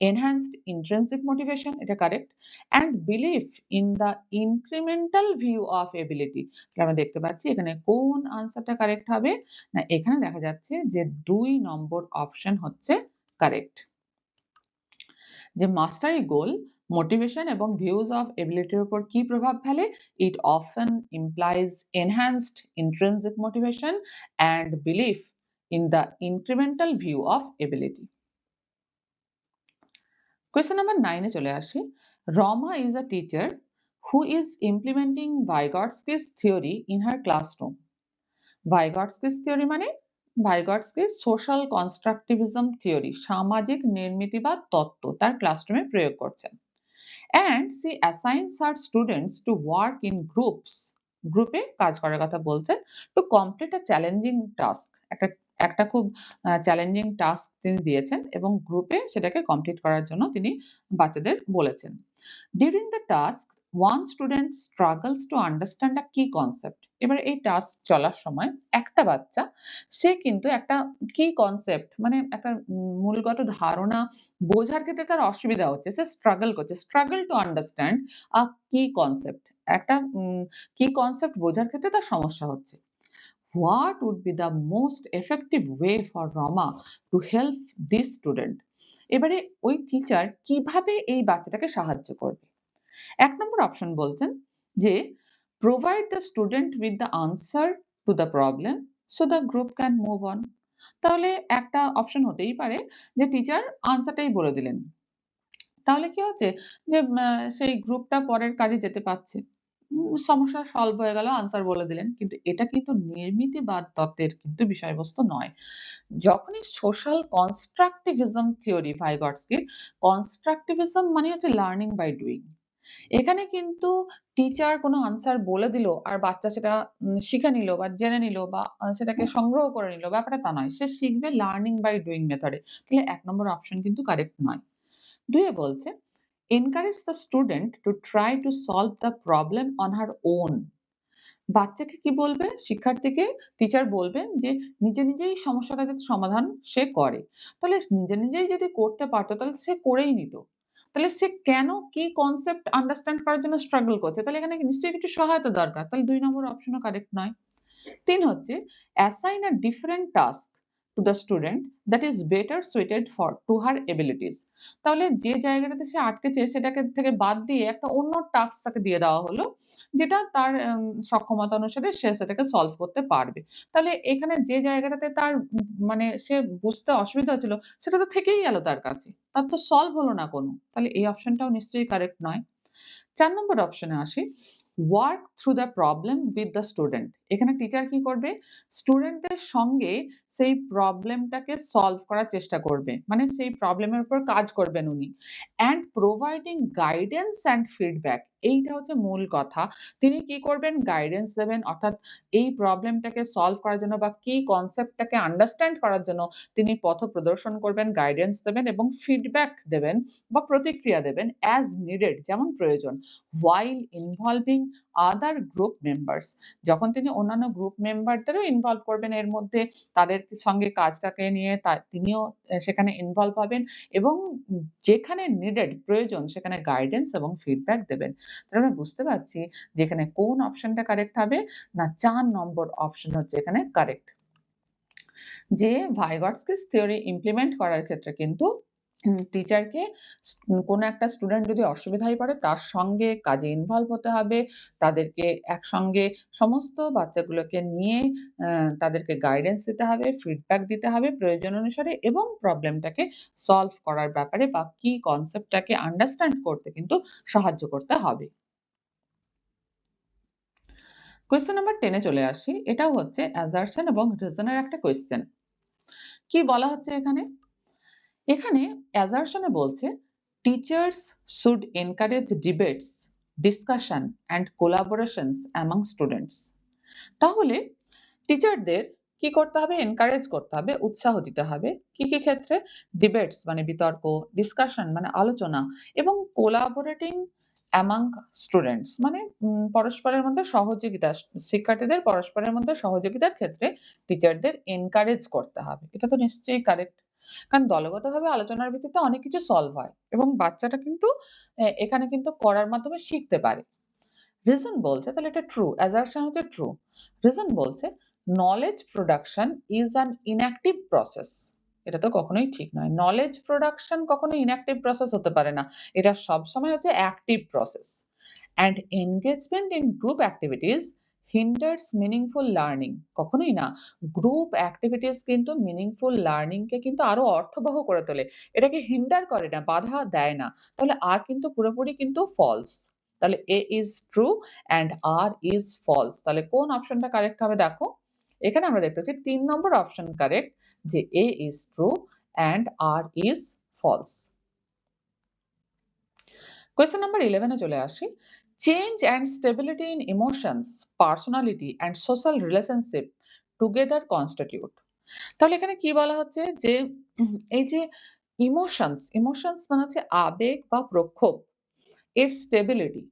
Speaker 1: enhanced intrinsic motivation এটা correct and belief in the incremental view of ability. তাহলে আমরা দেখতে পাচ্ছি এখানে কোন আনসারটা কারেক্ট হবে? না এখানে দেখা যাচ্ছে যে ২ নম্বর অপশন হচ্ছে কারেক্ট। যে মাস্টারি গোল, মোটিভেশন এবং ভিউজ অফ এবিলিটির উপর কি প্রভাব ফেলে? It often implies enhanced intrinsic motivation and belief in the incremental view of ability. Question number 9 এ চলে আসি। Rama is a teacher who is implementing Vygotsky's theory in her classroom. Vygotsky's theory মানে ভাইগটস্কির সোশ্যাল কনস্ট্রাকটিভিজম থিওরি সামাজিক নির্মিতিবাদ তত্ত্ব তার ক্লাসরুমে প্রয়োগ করছেন and she assigns her students to work in groups গ্রুপে কাজ করার কথা বলছেন to complete a challenging task একটা একটা খুব চ্যালেঞ্জিং টাস্ক তিনি দিয়েছেন এবং গ্রুপে সেটাকে কমপ্লিট করার জন্য তিনি বাচ্চাদের বলেছেন during the task one student struggles to understand a key concept এবার এই টাস্ক চলার সময় একটা বাচ্চা সে কিন্তু একটা কি কনসেপ্ট মানে একটা মূলগত ধারণা বোঝার ক্ষেত্রে তার অসুবিধা হচ্ছে সে স্ট্রাগল করছে স্ট্রাগল টু আন্ডারস্ট্যান্ড আ কি কনসেপ্ট একটা কি কনসেপ্ট বোঝার ক্ষেত্রে তার সমস্যা হচ্ছে what would be the most effective way for Rama to help this student এবারে ওই টিচার কিভাবে এই বাচ্চাটাকে সাহায্য করবে ১ নম্বর অপশন বলছেন যে provide the student with the answer to the problem so the group can move on তাহলে একটা অপশন হতেই পারে যে টিচার আনসারটাই বলে দিলেন। তাহলে কি হচ্ছে যে সেই গ্রুপটা পরের কাজে যেতে পারছে। সমস্যা সলভ হয়ে গেল আনসার বলে দিলেন। কিন্তু এটা কিন্তু নির্মিতিবাদ তত্ত্বের কিন্তু বিষয়বস্তু নয়। যখনই সোশ্যাল কনস্ট্রাকটিভিজম থিওরি ভাইগটস্কির কনস্ট্রাকটিভিজম মানে হচ্ছে লার্নিং বাই ডুইং। এখানে কিন্তু টিচার কোনো আনসার বলে দিল আর বাচ্চা সেটা শিখে নিল বা জেনে নিল বা সেটাকে সংগ্রহ করে নিল ব্যাপারটা তা নয়। সে শিখবে লার্নিং বাই ডুইং মেথডে। তাহলে ১ নম্বর অপশন কিন্তু কারেক্ট নয়। ২ এ বলছে encourage the student to try to solve the problem on her own বাচ্চাকে কি বলবে? শিক্ষার্থীকে টিচার বলবেন যে নিজে নিজেই সমস্যাটা যাতে সমাধান সে করে। তাহলে নিজে নিজেই যদি করতে পারত তাহলে সে করেই নিত। তাহলে সে কেন কি কনসেপ্ট আন্ডারস্ট্যান্ড করার জন্য স্ট্রাগল করছে? তাহলে এখানে নিশ্চয়ই কিছু সহায়তা দরকার। তাহলে ২ নম্বর অপশনও কারেক্ট নয়। ৩ হচ্ছে assign a different task to the student that is better suited for to her abilities. তাহলে যে জায়গাটাতে সে আটকেছে সেটাকে থেকে বাদ দিয়ে একটা অন্য টাস্ক তাকে দিয়ে দেওয়া হলো, যেটা তার সক্ষমতা অনুসারে সে সেটাকে সলভ করতে পারবে। তাহলে এখানে যে জায়গাটাতে তার মানে সে বুঝতে অসুবিধা হচ্ছিল সেটা তো থেকেই গেল তার কাছে। তার তো সলভ হলো না কোনো। তাহলে এই অপশনটাও নিশ্চয়ই কারেক্ট নয়। ৪ নম্বর অপশনে আসি। Work through the problem with the student. এখানে টিচার কি করবে? স্টুডেন্টের সঙ্গে সেই প্রবলেমটাকে সলভ করার চেষ্টা করবে। মানে সেই প্রবলেমের উপর কাজ করবেন উনি। And providing guidance and feedback. এইটা হচ্ছে মূল কথা। তিনি কি করবেন? গাইডেন্স দেবেন অর্থাৎ এই প্রবলেমটাকে সলভ করার জন্য বা কি কনসেপ্টটাকে আন্ডারস্ট্যান্ড করার জন্য তিনি পথপ্রদর্শন করবেন, গাইডেন্স দেবেন এবং ফিডব্যাক দেবেন বা প্রতিক্রিয়া দেবেন অ্যাজ নিডেড যেমন প্রয়োজন। while involving other group members, যখন তিনি অন্যান্য গ্রুপ মেম্বারদেরও ইনভলভ করবেন এর মধ্যে, তাদের সঙ্গে কাজটাকে নিয়ে তিনিও সেখানে ইনভলভ হবেন এবং যেখানে নিডেড প্রয়োজন সেখানে গাইডেন্স এবং ফিডব্যাক দেবেন। তাহলে আমরা বুঝতে পারছি যে এখানে কোন অপশনটা কারেক্ট হবে? না ৪ নম্বর অপশন হচ্ছে এখানে কারেক্ট। যে ভাইগটস্কিস থিওরি ইমপ্লিমেন্ট করার ক্ষেত্রে কিন্তু টিচারকে কোনো একটা স্টুডেন্ট যদি অসুবিধায় পড়ে তার সঙ্গে কাজে ইনভলভ হতে হবে। তাদেরকে একসঙ্গে সমস্ত বাচ্চাগুলোকে নিয়ে তাদেরকে গাইডেন্স দিতে হবে, ফিডব্যাক দিতে হবে প্রয়োজন অনুসারে এবং প্রবলেমটাকে সলভ করার ব্যাপারে বা কি কনসেপ্টটাকে আন্ডারস্ট্যান্ড করতে কিন্তু সাহায্য করতে হবে। কোয়েশ্চেন নাম্বার 10 এ চলে আসি। এটাও হচ্ছে অ্যাসারশন এবং রিজন এর একটা কোয়েশ্চেন। কি বলা হচ্ছে এখানে? এখানে assertion এ বলছে teachers should encourage debates, discussion and collaborations among students. তাহলে টিচারদের কি করতে হবে? এনকারেজ করতে হবে, উৎসাহ দিতে হবে। কি, কি ক্ষেত্রে? ডিবেটস মানে বিতর্ক, ডিসকাশন মানে আলোচনা এবং কোলাবোরেটিং অ্যামাং স্টুডেন্টস মানে পরস্পরের মধ্যে সহযোগিতা, শিক্ষার্থীদের পরস্পরের মধ্যে সহযোগিতার ক্ষেত্রে টিচারদের এনকারেজ করতে হবে। এটা তো নিশ্চয়ই কারেক্ট। কারণ দলগতভাবে আলোচনার ভিত্তিতে অনেক কিছু সলভ হয় এবং বাচ্চাটা কিন্তু এখানে কিন্তু করার মাধ্যমে শিখতে পারে। রিজন বলছে তাহলে এটা ট্রু, assertion হচ্ছে ট্রু। রিজন বলছে knowledge production is an inactive process. এটা তো কখনোই ঠিক নয়। knowledge production কখনোই inactive process হতে পারে না। এটা সবসময় হচ্ছে active process. And engagement in group activities hinders meaningful learning. কখনোই না। গ্রুপ activities কিন্তু meaningful learning কে কিন্তু আরো অর্থবহ করে তোলে। এটাকে হিন্ডার করে না, বাধা দেয় না। তাহলে আর কিন্তু পুরোপুরি কিন্তু ফলস। তাহলে A is true and R is false. তাহলে কোন অপশনটা কারেক্ট হবে দেখো। এখানে আমরা দেখতে পাচ্ছি ৩ নম্বর অপশন কারেক্ট যে A is true and R is false. Question number 11 এ চলে আসি। Change and stability in emotions, personality and social relationship together constitute. তাহলে এখানে কি বলা হচ্ছে যে এই যে ইমোশনস মানে হচ্ছে আবেগ বা প্রক্ষোভ, এর স্টেবিলিটি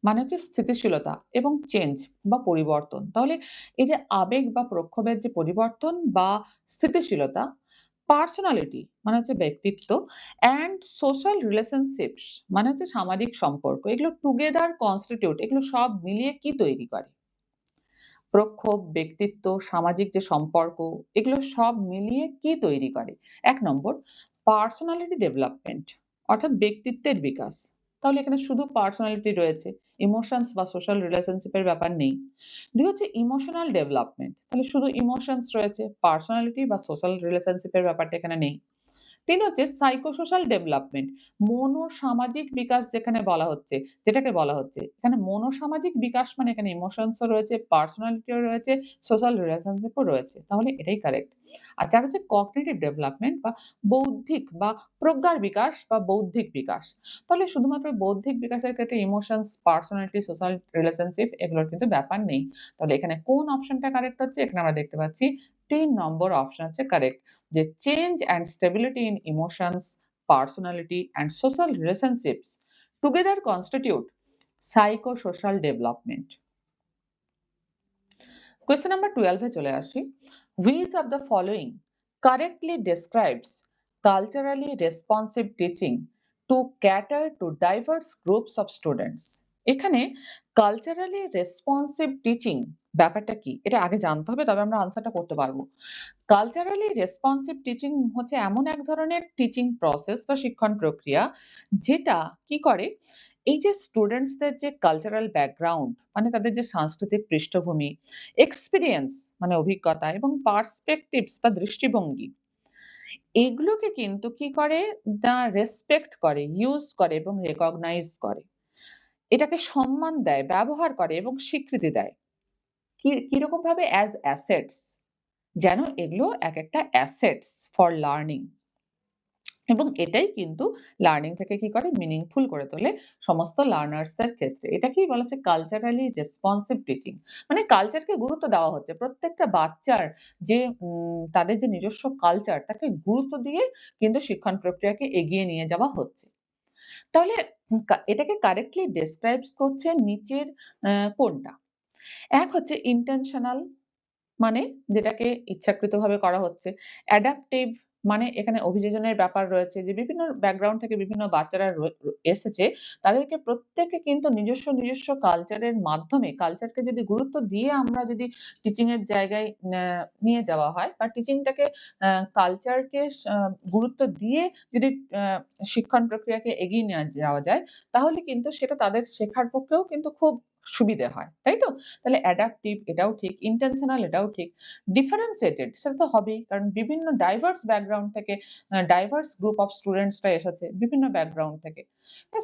Speaker 1: মানে হচ্ছে স্থিতিশীলতা এবং চেঞ্জ বা পরিবর্তন। তাহলে এই যে আবেগ বা প্রক্ষোভের যে পরিবর্তন বা স্থিতিশীলতা, পার্সোনালিটি মানে হচ্ছে ব্যক্তিত্ব অ্যান্ড সোশ্যাল রিলেশনশিপস মানে হচ্ছে সামাজিক সম্পর্ক। এগুলো টুগেদার কনস্টিটিউট, এগুলো সব মিলিয়ে কি তৈরি করে? প্রক্ষোভ, ব্যক্তিত্ব, সামাজিক যে সম্পর্ক এগুলো সব মিলিয়ে কি তৈরি করে? ১ নম্বর পার্সোনালিটি ডেভেলপমেন্ট অর্থাৎ ব্যক্তিত্বের বিকাশ। তাহলে এখানে শুধু পার্সোনালিটি রয়েছে, ইমোশনস বা সোশ্যাল রিলেশনশিপ এর ব্যাপার নেই। ২ হচ্ছে ইমোশনাল ডেভেলপমেন্ট। তাহলে শুধু ইমোশনস রয়েছে, পার্সোনালিটি বা সোশ্যাল রিলেশনশিপ এর ব্যাপারটা এখানে নেই। ৩ হচ্ছে সাইকোসোশ্যাল ডেভেলপমেন্ট, মনোসামাজিক বিকাশ যেখানে বলা হচ্ছে, যেটাকে বলা হচ্ছে। এখানে মনোসামাজিক বিকাশ মানে এখানে ইমোশনস ও রয়েছে, পার্সোনালিটিও রয়েছে, সোশ্যাল রিলেশনশিপ ও রয়েছে। তাহলে এটাই কারেক্ট। আর ৪ হচ্ছে কগনিটিভ ডেভেলপমেন্ট বা বৌদ্ধিক বা প্রজ্ঞার বিকাশ বা বৌদ্ধিক বিকাশ। তাহলে শুধুমাত্র বৌদ্ধিক বিকাশের ক্ষেত্রে ইমোশনস, পার্সোনালিটি, সোশ্যাল রিলেশনশিপ এগুলোর কিন্তু ব্যাপার নেই। তাহলে এখানে কোন অপশনটা কারেক্ট হচ্ছে? এখানে আমরা দেখতে পাচ্ছি ৩ নম্বর অপশন হচ্ছে কারেক্ট। যে change and stability in emotions, personality and social relationships together constitute psychosocial development. Question number 12 এ চলে আসি। Which of the following correctly describes culturally responsive teaching to cater to diverse groups of students? এখানে culturally responsive teaching ব্যাপারটা কি এটা আগে জানতে হবে, তবে আমরা আনসারটা করতে পারবো। কালচারালি রেসপন্সিভ টিচিং হচ্ছে এমন এক ধরনের টিচিং প্রসেস বা শিক্ষণ প্রক্রিয়া যেটা কি করে, এই যে স্টুডেন্টসদের যে কালচারাল ব্যাকগ্রাউন্ড মানে তাদের যে সাংস্কৃতিক পৃষ্ঠভূমি, এক্সপেরিয়েন্স মানে অভিজ্ঞতা এবং পার্সপেক্টিভস বা দৃষ্টিভঙ্গি, এগুলোকে কিন্তু কি করে না রেসপেক্ট করে, ইউজ করে এবং রেকগনাইজ করে। এটাকে সম্মান দেয়, ব্যবহার করে এবং স্বীকৃতি দেয়। কিরকম ভাবে? অ্যাজ অ্যাসেটস, যেন এগুলো একটা অ্যাসেটস ফর লার্নিং, এবং এটাই কিন্তু লার্নিং থেকে কি করে মিনিংফুল করে তোলে সমস্ত লার্নার্সদের ক্ষেত্রে। এটাকেই বলা হচ্ছে কালচারালি রেসপন্সিভ টিচিং। মানে কালচারকে গুরুত্ব দেওয়া হচ্ছে। প্রত্যেকটা বাচ্চার যে তাদের যে নিজস্ব কালচার তাকে গুরুত্ব দিয়ে কিন্তু শিক্ষণ প্রক্রিয়াকে এগিয়ে নিয়ে যাওয়া হচ্ছে। তাহলে এটাকে কারেক্টলি ডেসক্রাইবস করছে নিচের কোনটা? এক হচ্ছে ইনটেনশনাল, মানে যেটাকে ইচ্ছাকৃতভাবে করা হচ্ছে। অ্যাডাপটিভ মানে এখানে অভিযোজনের ব্যাপার রয়েছে, যে বিভিন্ন ব্যাকগ্রাউন্ড থেকে বিভিন্ন বাচ্চারা এসেছে, তাদেরকে প্রত্যেকে কিন্তু নিজস্ব কালচারের মাধ্যমে, কালচারকে যদি গুরুত্ব দিয়ে আমরা যদি টিচিং এর জায়গায় নিয়ে যাওয়া হয় বা টিচিংটাকে কালচারকে গুরুত্ব দিয়ে যদি শিক্ষণ প্রক্রিয়াকে এগিয়ে নিয়ে যাওয়া যায়, তাহলে কিন্তু সেটা তাদের শেখার পক্ষেও কিন্তু খুব সুবিধে হয়। তাই তো? তাহলে অ্যাডাপটিভ এটাও ঠিক, ইনটেনশনাল এটাও ঠিক। ডিফারেনশিয়েটেড সেটা তো হবেই, কারণ বিভিন্ন ডাইভার্স ব্যাকগ্রাউন্ড থেকে ডাইভার্স গ্রুপ অফ স্টুডেন্টসরা এসেছে বিভিন্ন ব্যাকগ্রাউন্ড থেকে।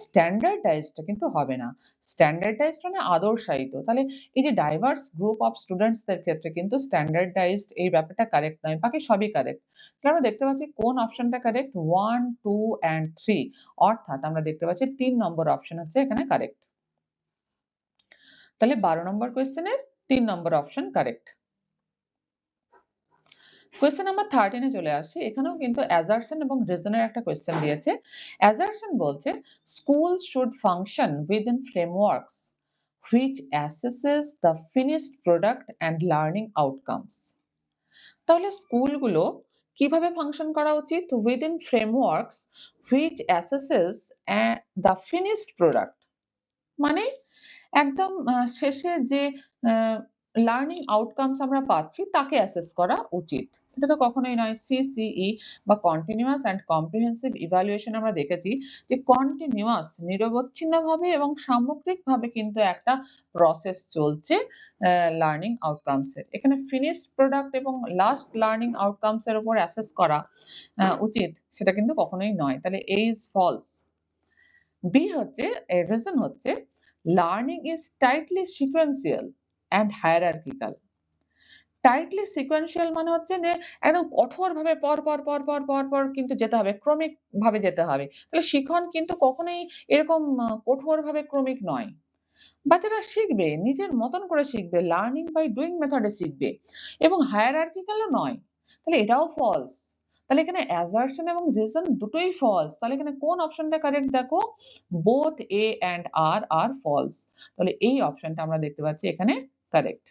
Speaker 1: স্ট্যান্ডার্ডাইজড টা কিন্তু হবে না। স্ট্যান্ডার্ডাইজড মানে আদর্শায়িত। তাহলে এই যে ডাইভার্স গ্রুপ অফ স্টুডেন্টসদের ক্ষেত্রে কিন্তু স্ট্যান্ডার্ডাইজড এই ব্যাপারটা কারেক্ট নয়। বাকি সবই কারেক্ট। তাহলে আমরা দেখতে পাচ্ছি কোন অপশনটা কারেক্ট? 1, 2 অ্যান্ড 3, অর্থাৎ আমরা দেখতে পাচ্ছি ৩ নম্বর অপশন হচ্ছে এখানে কারেক্ট। তাহলে 12 নম্বর কোয়েশ্চেনের ৩ নম্বর অপশন কারেক্ট। কোয়েশ্চেন নাম্বার 13 এ চলে আসি। এখানেও কিন্তু অ্যাসারশন এবং রিজন এর একটা কোয়েশ্চেন দিয়েছে। অ্যাসারশন বলছে school should function within frameworks which assesses the finished product and learning outcomes. তাহলে স্কুলগুলো কিভাবে ফাংশন করা উচিত? Within frameworks which assesses the finished product, মানে একদম শেষে যে লার্নিং আউটকামস আমরা পাচ্ছি তাকে অ্যাসেস করা উচিত। এটা তো কখনোই নয়। সিসিই বা কন্টিনিউয়াস অ্যান্ড কম্প্রিহেনসিভ ইভ্যালুয়েশন আমরা দেখেছি যে কন্টিনিউয়াস নিরবচ্ছিন্নভাবে এবং সামগ্রিকভাবে কিন্তু একটা প্রসেস চলছে লার্নিং আউটকামস এর। এখানে ফিনিশড প্রোডাক্ট এবং লাস্ট লার্নিং আউটকামস এর উপর অ্যাসেস করা উচিত, সেটা কিন্তু কখনোই নয়। তাহলে এ ইজ ফলস। বি হচ্ছে রিজন হচ্ছে learning is tightly sequential and hierarchical. Tightly sequential মানে হচ্ছে যে একদম কঠোরভাবে পর কিন্তু যেতে হবে, ক্রমিক ভাবে যেতে হবে। তাহলে শিখন কিন্তু কখনোই এরকম কঠোরভাবে ক্রমিক নয়। বাচ্চারা শিখবে, নিজের মতন করে শিখবে, লার্নিং বাই ডুইং মেথডে শিখবে এবং হায়ারার্কিক্যালও নয়। তাহলে এটাও ফলস। তাহলে এখানে অ্যাসারশন এবং রিজন দুটোই ফলস। তাহলে এখানে কোন অপশনটা কারেক্ট দেখো? Both A and R false. তাহলে এই অপশনটা আমরা দেখতে পাচ্ছি এখানে কারেক্ট।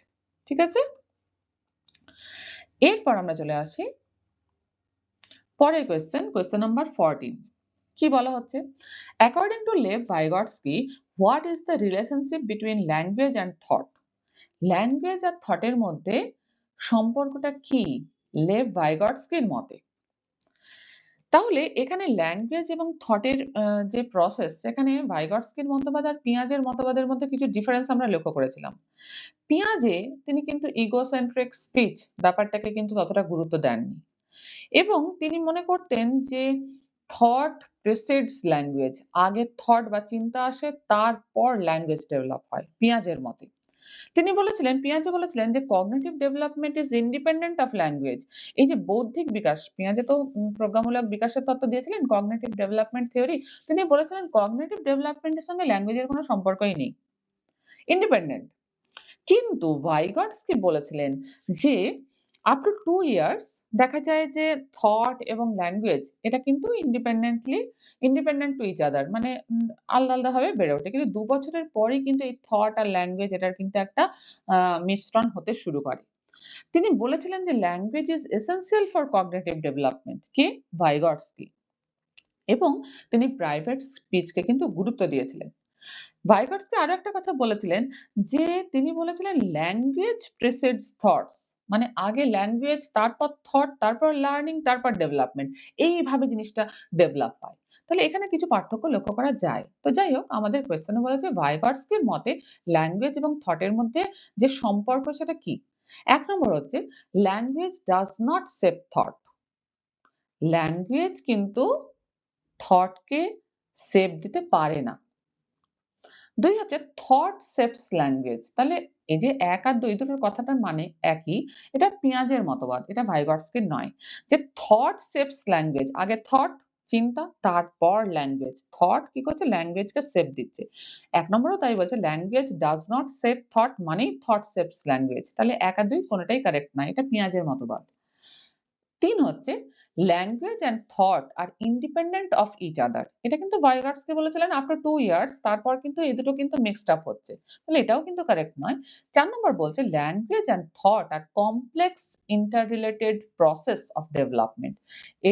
Speaker 1: ঠিক আছে? এরপর আমরা চলে আসি পরের কোয়েশ্চেন নাম্বার 14। কি বলা হচ্ছে? According to Lev Vygotsky, what is the relationship between language and thought? Language আর থটের মধ্যে সম্পর্কটা কি লেভ ভাইগটস্কির মতে? তাহলে এখানে ল্যাঙ্গুয়েজ এবং থটের যে প্রসেস, সেখানে ভাইগটস্কির মতবাদ আর পিয়াজের মতবাদের মধ্যে কিছু ডিফারেন্স আমরা লক্ষ্য করেছিলাম। পিয়াজে তিনি কিন্তু ইগোসেন্ট্রিক স্পিচ ব্যাপারটাকে কিন্তু ততটা গুরুত্ব দেননি এবং তিনি মনে করতেন যে থট প্রিসিডস ল্যাঙ্গুয়েজ, আগে থট বা চিন্তা আসে, তারপর ল্যাঙ্গুয়েজ ডেভেলপ হয় পিয়াজের মতে। তিনি বলেছিলেন, পিয়াজে বলেছিলেন যে cognitive development is independent of language. এই যে বৌদ্ধিক বিকাশ, পিয়াজে তো প্রজ্ঞামূলক বিকাশের তত্ত্ব দিয়েছিলেন, কগনিটিভ ডেভেলপমেন্ট থিওরি। তিনি বলেছিলেন কগনিটিভ ডেভেলপমেন্টের সঙ্গে ল্যাঙ্গুয়েজের কোনো সম্পর্কই নেই, ইন্ডিপেন্ডেন্ট। কিন্তু ভাইগটস্কি বলেছিলেন যে আপ টু 2 ইয়ার্স দেখা যায় যে থট এবং ল্যাঙ্গুয়েজ এটা কিন্তু ইন্ডিপেন্ডেন্ট টু ইচ আদার, মানে আলাদা ভাবে বেড়ে ওঠে। কিন্তু ২ বছরের পরেই কিন্তু এই থট আর ল্যাঙ্গুয়েজ এটার কিন্তু একটা আ মিশ্রণ হতে শুরু করে। তিনি বলেছিলেন যে language is essential for cognitive development. K? Vygotsky. এবং তিনি প্রাইভেট স্পিচকে কিন্তু গুরুত্ব দিয়েছিলেন। ভাইগটস্কি আরো একটা কথা বলেছিলেন যে তিনি বলেছিলেন ল্যাঙ্গুয়েজ প্রিসিডস থটস, মানে আগে ল্যাঙ্গুয়েজ, তারপর থট, তারপর লার্নিং, তারপর ডেভেলপমেন্ট, এইভাবে জিনিসটা ডেভেলপ হয়। তাহলে এখানে কিছু পার্থক্য লক্ষ্য করা যায়। তো যাই হোক, আমাদের কোয়েশ্চেনে বলেছে ভাইগটস্কির মতে ল্যাঙ্গুয়েজ এবং থটের মধ্যে যে সম্পর্ক সেটা কি। ১ নম্বর হচ্ছে language does not shape thought. Language কিন্তু থটকে শেপ দিতে পারে না। ২ হচ্ছে থট শেপস ল্যাঙ্গুয়েজ। তাহলে এই যে ১ আর ২ দুটোর কথাটার মানে একই। এটা পিঁয়াজের মতবাদ। এটা ভাইগটস্কির নয়। যে থট শেপস ল্যাঙ্গুয়েজ, আগে থট চিন্তা, তারপর ল্যাঙ্গুয়েজ। থট কি করছে? ল্যাঙ্গুয়েজকে শেপ দিচ্ছে। ১ নম্বরেও তাই বলছে language does not shape thought মানেই থট শেপস ল্যাঙ্গুয়েজ। তাহলে ১ আর ২ কোনটাই কারেক্ট নয়। এটা পিঁয়াজের মতবাদ। ৩ হচ্ছে language and thought are independent of each other. এটা কিন্তু ভাইগাটস্কি বলেছিলেন আফটার 2 ইয়ার্স, তারপর কিন্তু এই দুটো কিন্তু মিক্সড আপ হচ্ছে। তাহলে এটাও কিন্তু কারেক্ট নয়। ৪ নম্বর বলছে language and thought are complex interrelated process of development.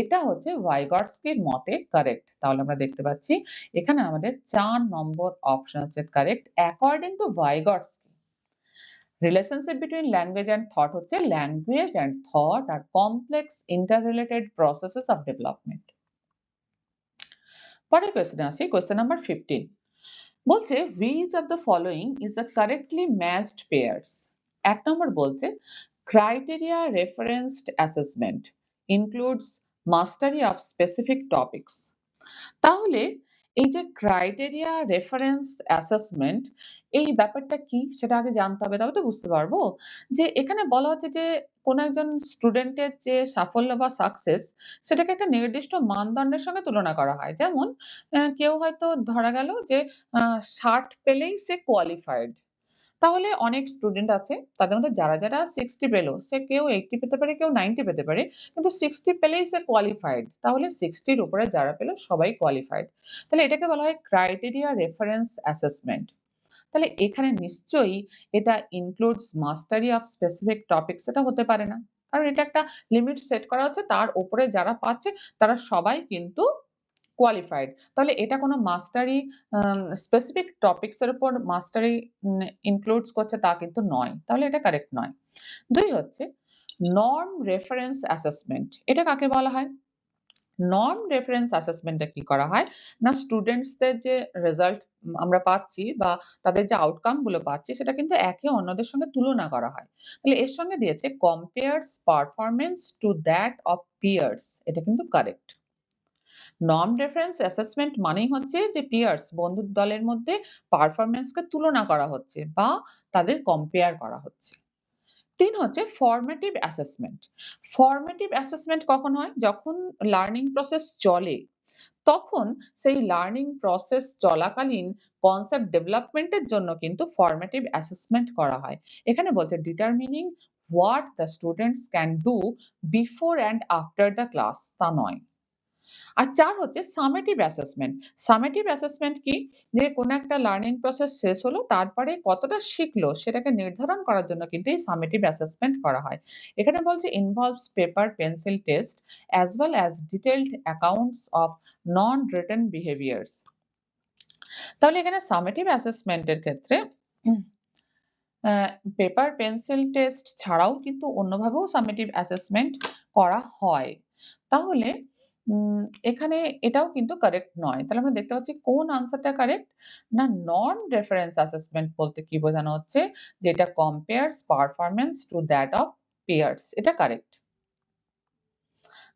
Speaker 1: এটা হচ্ছে ভাইগটস্কির মতে কারেক্ট। তাহলে আমরা দেখতে পাচ্ছি এখানে আমাদের ৪ নম্বর অপশন হচ্ছে correct according to Vygotsky. Relationship between language and thought হচ্ছে language and thought are complex interrelated processes of development. পরের কোয়েশ্চেনে আসি, কোয়েশ্চেন নাম্বার 15 বলছে which of the following is the correctly matched pairs। ১ নম্বর বলছে criteria referenced assessment includes mastery of specific topics। তাহলে এই যে criteria reference assessment, এই ব্যাপারটা কি সেটা আগে জানতে হবে, তবে তো বুঝতে পারবো। যে এখানে বলা হচ্ছে যে কোন একজন স্টুডেন্টের যে সাফল্য বা সাকসেস সেটাকে একটা নির্দিষ্ট মানদণ্ডের সঙ্গে তুলনা করা হয়। যেমন কেউ হয়তো ধরা গেল যে ৬০ পেলেই সে কোয়ালিফাইড। তাহলে অনেক স্টুডেন্ট আছে, তাদের মধ্যে যারা 60 পেল, সে কেউ 80 পেতে পারে, কেউ 90 পেতে পারে। কিন্তু 60 পেলেই সে কোয়ালিফাইড। তাহলে 60 র উপরে যারা পেল সবাই কোয়ালিফাইড। তাহলে এটাকে বলা হয় ক্রাইটেরিয়া রেফারেন্স অ্যাসেসমেন্ট। তাহলে এখানে নিশ্চয়ই এটা includes Mashrafe of specific topics, এটা হতে পারে না। কারণ এটা একটা লিমিট সেট করা হচ্ছে, তার উপরে যারা পাচ্ছে তারা সবাই কিন্তু কোয়ালিফাইড। তাহলে এটা কোনো মাস্টারি স্পেসিফিক টপিকস এর উপর মাস্টারি ইনক্লুডস করছে তা কিন্তু নয়। তাহলে এটা কারেক্ট নয়। ২ হচ্ছে নর্ম রেফারেন্স অ্যাসেসমেন্ট। এটা কাকে বলা হয়? নর্ম রেফারেন্স অ্যাসেসমেন্টে কি করা হয়? না স্টুডেন্টসদের যে রেজাল্ট আমরা পাচ্ছি বা তাদের যে আউটকাম গুলো পাচ্ছি সেটা কিন্তু একে অন্যদের সঙ্গে তুলনা করা হয়। তাহলে এর সঙ্গে দিয়েছে compares performance to that of peers. এটা কিন্তু কারেক্ট। নর্ম রেফারেন্স অ্যাসেসমেন্ট মানেই হচ্ছে যে পিয়ার্স বন্ধুর দলের মধ্যে পারফরম্যান্সকে তুলনা করা হচ্ছে বা তাদের কম্পেয়ার করা হচ্ছে। ৩ হচ্ছে ফরমেটিভ অ্যাসেসমেন্ট। ফরমেটিভ অ্যাসেসমেন্ট কখন হয়? যখন লার্নিং প্রসেস চলে। তখন সেই লার্নিং প্রসেস চলাকালীন কনসেপ্ট ডেভেলপমেন্টের জন্য কিন্তু ফরমেটিভ অ্যাসেসমেন্ট করা হয়। এখানে বলছে determining what the students can do before and after the class, তা নয়। আর ৪ হচ্ছে সামেটিভ অ্যাসেসমেন্ট। সামেটিভ অ্যাসেসমেন্ট কি? যে কোনো একটা লার্নিং প্রসেস শেষ হলো, তারপরে কতটা শিখলো সেটাকে নির্ধারণ করার জন্য কিন্তু এই সামেটিভ অ্যাসেসমেন্ট করা হয়। এখানে বলছে involves paper pencil test as well as detailed accounts of non-written behaviors। তাহলে এখানে সামেটিভ অ্যাসেসমেন্ট এর ক্ষেত্রে আ পেপার পেন্সিল টেস্ট ছাড়াও কিন্তু অন্যভাবেও সামেটিভ অ্যাসেসমেন্ট করা হয়। তাহলে উম এখানে এটাও কিন্তু কারেক্ট নয়। তাহলে আমরা দেখতে পাচ্ছি কোন আনসারটা কারেক্ট? না নন রেফারেন্স অ্যাসেসমেন্ট বলতে কি বোঝানো হচ্ছে? যে এটা compares performance to that of peers. এটা কারেক্ট।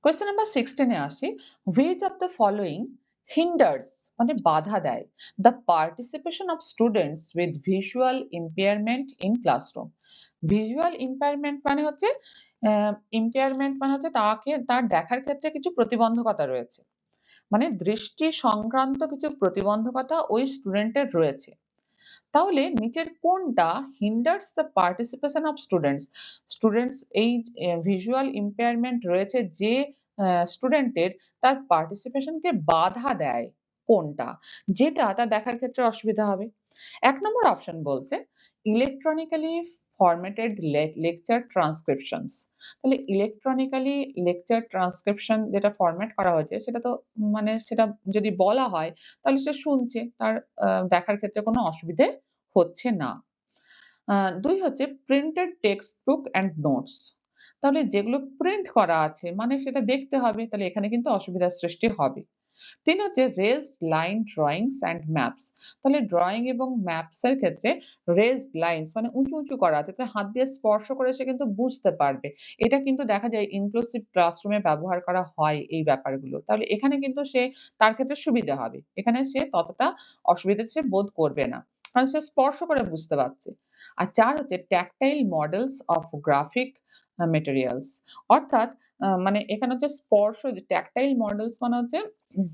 Speaker 1: কোয়েশ্চেন নাম্বার 16 এ আসি। which of the following hinders মানে বাধা দেয় the participation of students with visual impairment in classroom। visual impairment মানে হচ্ছে impairment মানে হচ্ছে তার দেখার ক্ষেত্রে কিছু প্রতিবন্ধকতা রয়েছে। মানে দৃষ্টি সংক্রান্ত কিছু প্রতিবন্ধকতা ওই স্টুডেন্টের রয়েছে। তাহলে নিচের কোনটা hinders the participation of students? Students এই ভিজুয়াল ইম্পেয়ারমেন্ট রয়েছে যে স্টুডেন্টের তার পার্টিসিপেশনকে বাধা দেয় কোনটা? যেটা তার দেখার ক্ষেত্রে অসুবিধা হবে। ১ নম্বর অপশন বলছে ইলেকট্রনিক্যালি ফরম্যাটেড লেকচার ট্রান্সক্রিপশনস। তাহলে ইলেকট্রনিক্যালি লেকচার ট্রান্সক্রিপশন যেটা ফরম্যাট করা হয়েছে সেটা তো মানে সেটা যদি বলা হয় তাহলে সে শুনছে, তার দেখার ক্ষেত্রে কোনো অসুবিধে হচ্ছে না। ২ হচ্ছে printed text book and notes. তাহলে যেগুলো প্রিন্ট করা আছে মানে সেটা দেখতে হবে, তাহলে এখানে কিন্তু অসুবিধার সৃষ্টি হবে। ৩ হচ্ছে raised line drawings and maps. তাহলে ড্রয়িং এবং ম্যাপস এর ক্ষেত্রে রেজড লাইনস মানে উঁচু, উঁচু করা আছে। তাতে হাত দিয়ে স্পর্শ করে সে কিন্তু বুঝতে পারবে। এটা কিন্তু দেখা যায় ইনক্লুসিভ ক্লাসরুমে ব্যবহার করা হয় এই ব্যাপারগুলো। তাহলে এখানে কিন্তু সে তার ক্ষেত্রে সুবিধা হবে। এখানে সে ততটা অসুবিধা সে বোধ করবে না। কারণ সে স্পর্শ করে বুঝতে পারছে। আর ৪ হচ্ছে tactile models of graphic materials. অর্থাৎ মানে এখানে হচ্ছে স্পর্শ যে ট্যাকটাইল মডেলস মানে হচ্ছে উম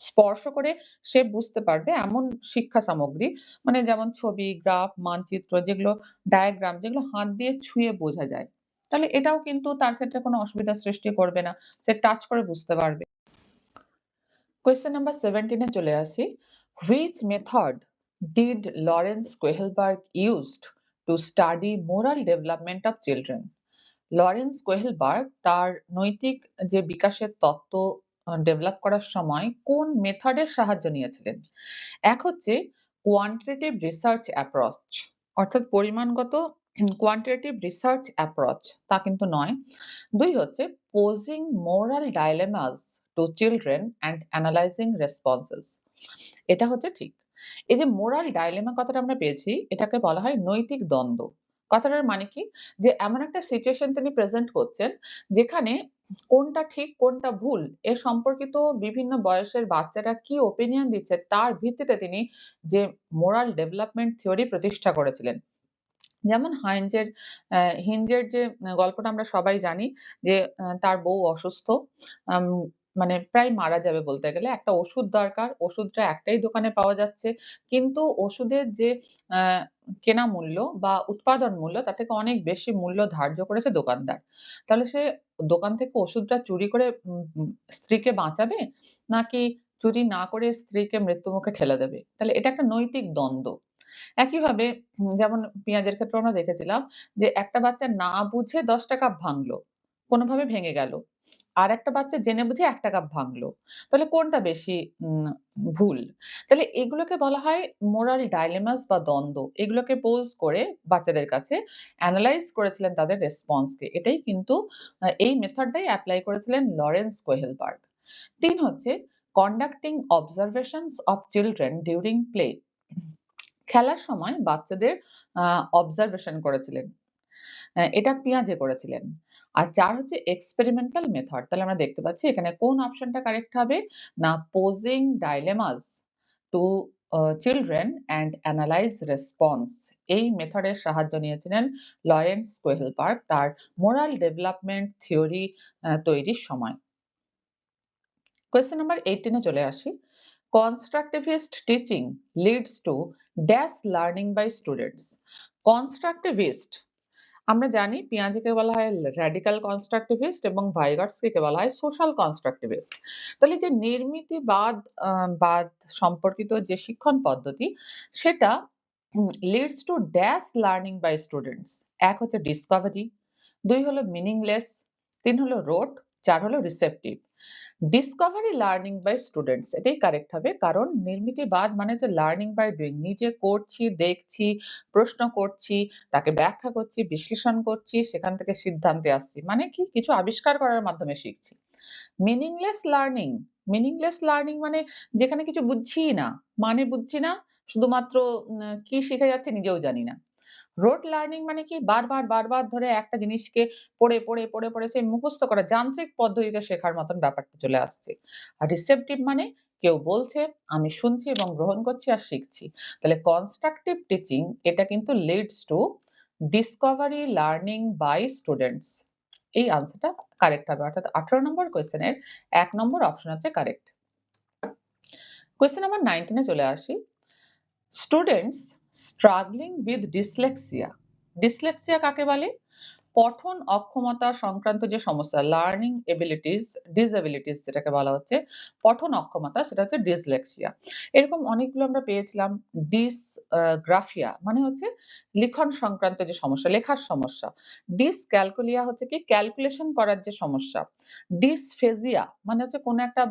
Speaker 1: স্পর্শ করে সে বুঝতে পারবে এমন শিক্ষা সামগ্রী, মানে যেমন ছবি, গ্রাফ, মানচিত্র যেগুলো ডায়াগ্রাম যেগুলো হাত দিয়ে ছুঁয়ে বোঝা যায়। তাহলে এটাও কিন্তু তার ক্ষেত্রে কোনো অসুবিধার সৃষ্টি করবে না। সে টাচ করে বুঝতে পারবে। কোয়েশ্চেন নাম্বার 17 এ চলে আসি। Which method did Lawrence Kohlberg used to study moral development of children? Lawrence Kohlberg তার নৈতিক যে বিকাশের তত্ত্ব ডেভেলপ করার সময় কোন মেথডের সাহায্য নিয়েছিলেন? এক হচ্ছে কোয়ান্টিটেটিভ রিসার্চ অ্যাপ্রোচ, অর্থাৎ পরিমাণগত কোয়ান্টিটেটিভ রিসার্চ অ্যাপ্রোচ, তা কিন্তু নয়। ২ হচ্ছে posing moral dilemmas to children and analyzing responses, এটা হচ্ছে ঠিক। এই যে মোরাল ডাইলেমা কথাটা আমরা পেয়েছি, এটাকে বলা হয় নৈতিক দ্বন্দ্ব। কথাটার মানে কি? যে এমন একটা সিচুয়েশন তিনি প্রেজেন্ট করছেন, যেখানে কোনটা ঠিক কোনটা ভুল এ সম্পর্কিত বিভিন্ন বয়সের বাচ্চারা কি ওপিনিয়ন দিচ্ছে তার ভিত্তিতে তিনি যে মোরাল ডেভেলপমেন্ট থিওরি প্রতিষ্ঠা করেছিলেন। যেমন হিঞ্জের যে গল্পটা আমরা সবাই জানি যে তার বউ অসুস্থ। আম মানে প্রায় মারা যাবে বলতে গেলে। একটা ওষুধ দরকার। ওষুধটা একটাই দোকানে পাওয়া যাচ্ছে। কিন্তু ওষুধের যে আ কেনা মূল্য বা উৎপাদন মূল্য তার থেকে অনেক বেশি মূল্য ধার্য করেছে দোকানদার। তাহলে সে দোকান থেকে ওষুধটা চুরি করে উম উম স্ত্রীকে বাঁচাবে? নাকি চুরি না করে স্ত্রীকে মৃত্যুমুখে ঠেলে দেবে? তাহলে এটা একটা নৈতিক দ্বন্দ্ব। একইভাবে যেমন পেঁয়াজের ক্ষেত্রেও আমরা দেখেছিলাম যে একটা বাচ্চা না বুঝে ১০ টা কাপ ভাঙলো। কোনভাবে ভেঙে গেল। আরেকটা বাচ্চা জেনে বুঝে ১ টা কাপ ভাঙলো। তাহলে কোনটা বেশি ভুল? তাহলে এগুলোকে বলা হয় মোরাল ডাইলেমাস বা দ্বন্দ্ব। এগুলোকে পোজ করে বাচ্চাদের কাছে এনালাইজ করেছিলেন তাদের রেসপন্স কে। এটাই কিন্তু এই মেথডটাই এপ্লাই করেছিলেন লরেন্স কোহেলবার্গ। ৩ হচ্ছে conducting observations of children during play. খেলার সময় বাচ্চাদের আ অবজারভেশন করেছিলেন। এটা পিঁয়াজে করেছিলেন। আর ৪ হচ্ছে এক্সপেরিমেন্টাল মেথড। তাহলে আমরা দেখতে পাচ্ছি এখানে কোন অপশনটা কারেক্ট হবে? না posing dilemmas to children and analyze response, এই মেথডের সাহায্য নিয়েছিলেন লরেন্স কোহেলবার্গ তার মোরাল ডেভেলপমেন্ট থিওরি তৈরির সময়। কোয়েশ্চেন নাম্বার 18 এ চলে আসি। Constructivist teaching leads to dash learning by students. Constructivist আমরা জানি পিয়াজেকে বলা হয় র‍্যাডিক্যাল কনস্ট্রাকটিভিস্ট এবং ভাইগাটস্কিকে বলা হয় সোশ্যাল কনস্ট্রাকটিভিস্ট। তাহলে যে নির্মিতিবাদ বাদ সম্পর্কিত যে শিক্ষণ পদ্ধতি সেটা leads to dash learning by students. ১ হচ্ছে ডিসকভারি, ২ হলো মিনিংলেস, ৩ হলো রোট, ৪ হলো receptive. Discovery learning by students এটাই কারেক্ট হবে। কারণ নির্মিতিবাদ মানে যে লার্নিং বাই ডুইং, নিজে করছি, দেখছি, প্রশ্ন করছি, তাকে ব্যাখ্যা করছি, বিশ্লেষণ করছি, সেখান থেকে সিদ্ধান্তে আসছি। মানে কি? কিছু আবিষ্কার করার মাধ্যমে শিখছি। মিনিংলেস লার্নিং, মিনিংলেস লার্নিং মানে যেখানে কিছু বুঝছিই না, মানে বুঝছি না, শুধুমাত্র কি শিখে যাচ্ছি নিজেও জানি না। রোট লার্নিং মানে কি? বারবার ধরে একটা জিনিসকে পড়ে সে মুখস্থ করা যান্ত্রিক পদ্ধতিতে শেখার মতন ব্যাপারটা চলে আসছে। আর রিসেপটিভ মানে কেউ বলছে, আমি শুনছি এবং গ্রহণ করছি আর শিখছি। তাহলে কনস্ট্রাকটিভ টিচিং এটা কিন্তু leads to discovery learning by students. এই আনসারটা কারেক্ট হবে। অর্থাৎ 18 নম্বর কোয়েশ্চেনের ১ নম্বর অপশন হচ্ছে কারেক্ট। কোয়েশ্চেন নাম্বার 19 এ চলে আসি। Students struggling with dyslexia. Dyslexia কাকে বলে? পঠন অক্ষমতা সংক্রান্ত যে সমস্যা, লার্নিং এবিলিটিস ডিসএবিলিটিস যেটাকে বলা হচ্ছে পঠন অক্ষমতা, সেটা হচ্ছে ডিসলেক্সিয়া। এরকম অনেকগুলো আমরা পেয়েছিলাম। ডিসগ্রাফিয়া মানে হচ্ছে লিখন সংক্রান্ত যে সমস্যা, লেখার সমস্যা। ডিসক্যালকুলিয়া হচ্ছে কি ক্যালকুলেশন করার যে সমস্যা। ডিসফেজিয়া মানে হচ্ছে কোনো একটা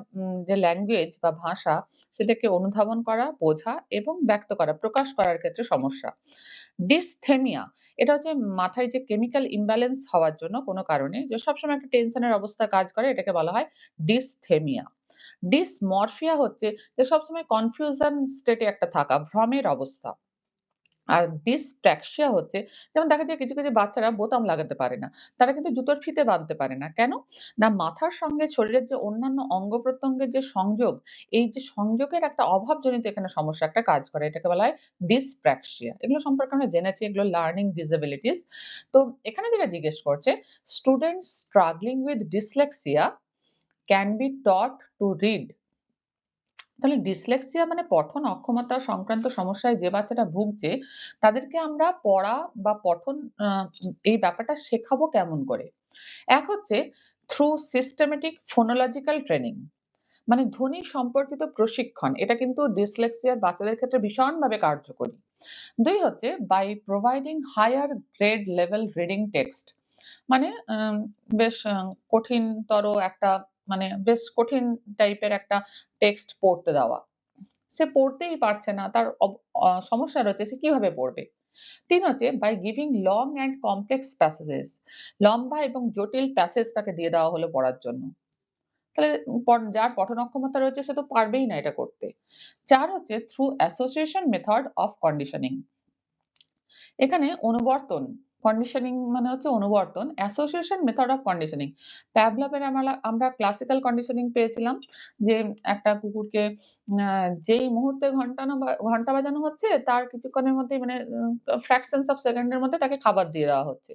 Speaker 1: যে ল্যাঙ্গুয়েজ বা ভাষা সেটাকে অনুধাবন করা, বোঝা এবং ব্যক্ত করা, প্রকাশ করার ক্ষেত্রে সমস্যা। ডিসথেমিয়া এটা হচ্ছে মাথায় যে কেমিক্যাল ইমব্যালেন্স হওয়ার জন্য কোনো কারণে যে সবসময় একটা টেনশনের অবস্থা কাজ করে, এটাকে বলা হয় ডিসথেমিয়া। ডিসমরফিয়া হচ্ছে যে সবসময় কনফিউশন স্টেটে একটা থাকা, ভ্রমের অবস্থা। আর ডিসপ্র্যাক্সিয়া হচ্ছে যেমন দেখা যায় কিছু বাচ্চারা বোতাম লাগাতে পারে না। তারা কিন্তু জুতোর ফিতে বাঁধতে পারে না। কেন? না মাথার সঙ্গে শরীরের যে অন্যান্য অঙ্গ-প্রত্যঙ্গের যে সংযোগ, এই যে সংযোগের একটা অভাবজনিত এখানে সমস্যা একটা কাজ করে। এটাকে বলা হয় ডিসপ্র্যাক্সিয়া। এগুলো সম্পর্কে আমরা জেনেছি, এগুলো লার্নিং ডিসএবিলিটিস। তো এখানে যেটা জিজ্ঞেস করছে, students struggling with dyslexia can be taught to read. তাহলে ডিসলেক্সিয়া মানে পঠন অক্ষমতা সংক্রান্ত সমস্যায় যে বাচ্চাটা ভুগছে, তাদেরকে আমরা পড়া বা পঠন এই ব্যাপারটা শেখাবো কেমন করে? এক হচ্ছে থ্রু সিস্টেমেটিক ফোনোলজিক্যাল ট্রেনিং, মানে ধ্বনি সম্পর্কিত প্রশিক্ষণ। এটা কিন্তু ডিসলেক্সিয়ার বাচ্চাদের ক্ষেত্রে ভীষণভাবে কার্যকরী। ২ হচ্ছে by providing higher grade level reading text, মানে বেশ কঠিনতর একটা, মানে বেশ কঠিন টাইপের একটা টেক্সট পড়তে দেওয়া। সে পড়তেই পারছে না, তার সমস্যা রয়েছে, সে কিভাবে পড়বে? ৩ হচ্ছে by giving long and complex passages, লম্বা এবং জটিল প্যাসেজ তাকে দিয়ে দেওয়া হলো পড়ার জন্য। তাহলে যার পঠন অক্ষমতা রয়েছে সে তো পারবেই না এটা করতে। ৪ হচ্ছে through association method of conditioning. এখানে অনুবর্তন, কন্ডিশনিং মানে হচ্ছে অনুবর্তন, অ্যাসোসিয়েশন মেথড অফ কন্ডিশনিং। প্যাভলভের আমরা ক্লাসিক্যাল কন্ডিশনিং পেয়েছিলাম যে একটা কুকুরকে যেই মুহূর্তে ঘন্টা বাজানো হচ্ছে তার কিছুক্ষণের মধ্যেই, মানে ফ্র্যাকশনস অফ সেকেন্ড এর মধ্যে তাকে খাবার দিয়ে দেওয়া হচ্ছে।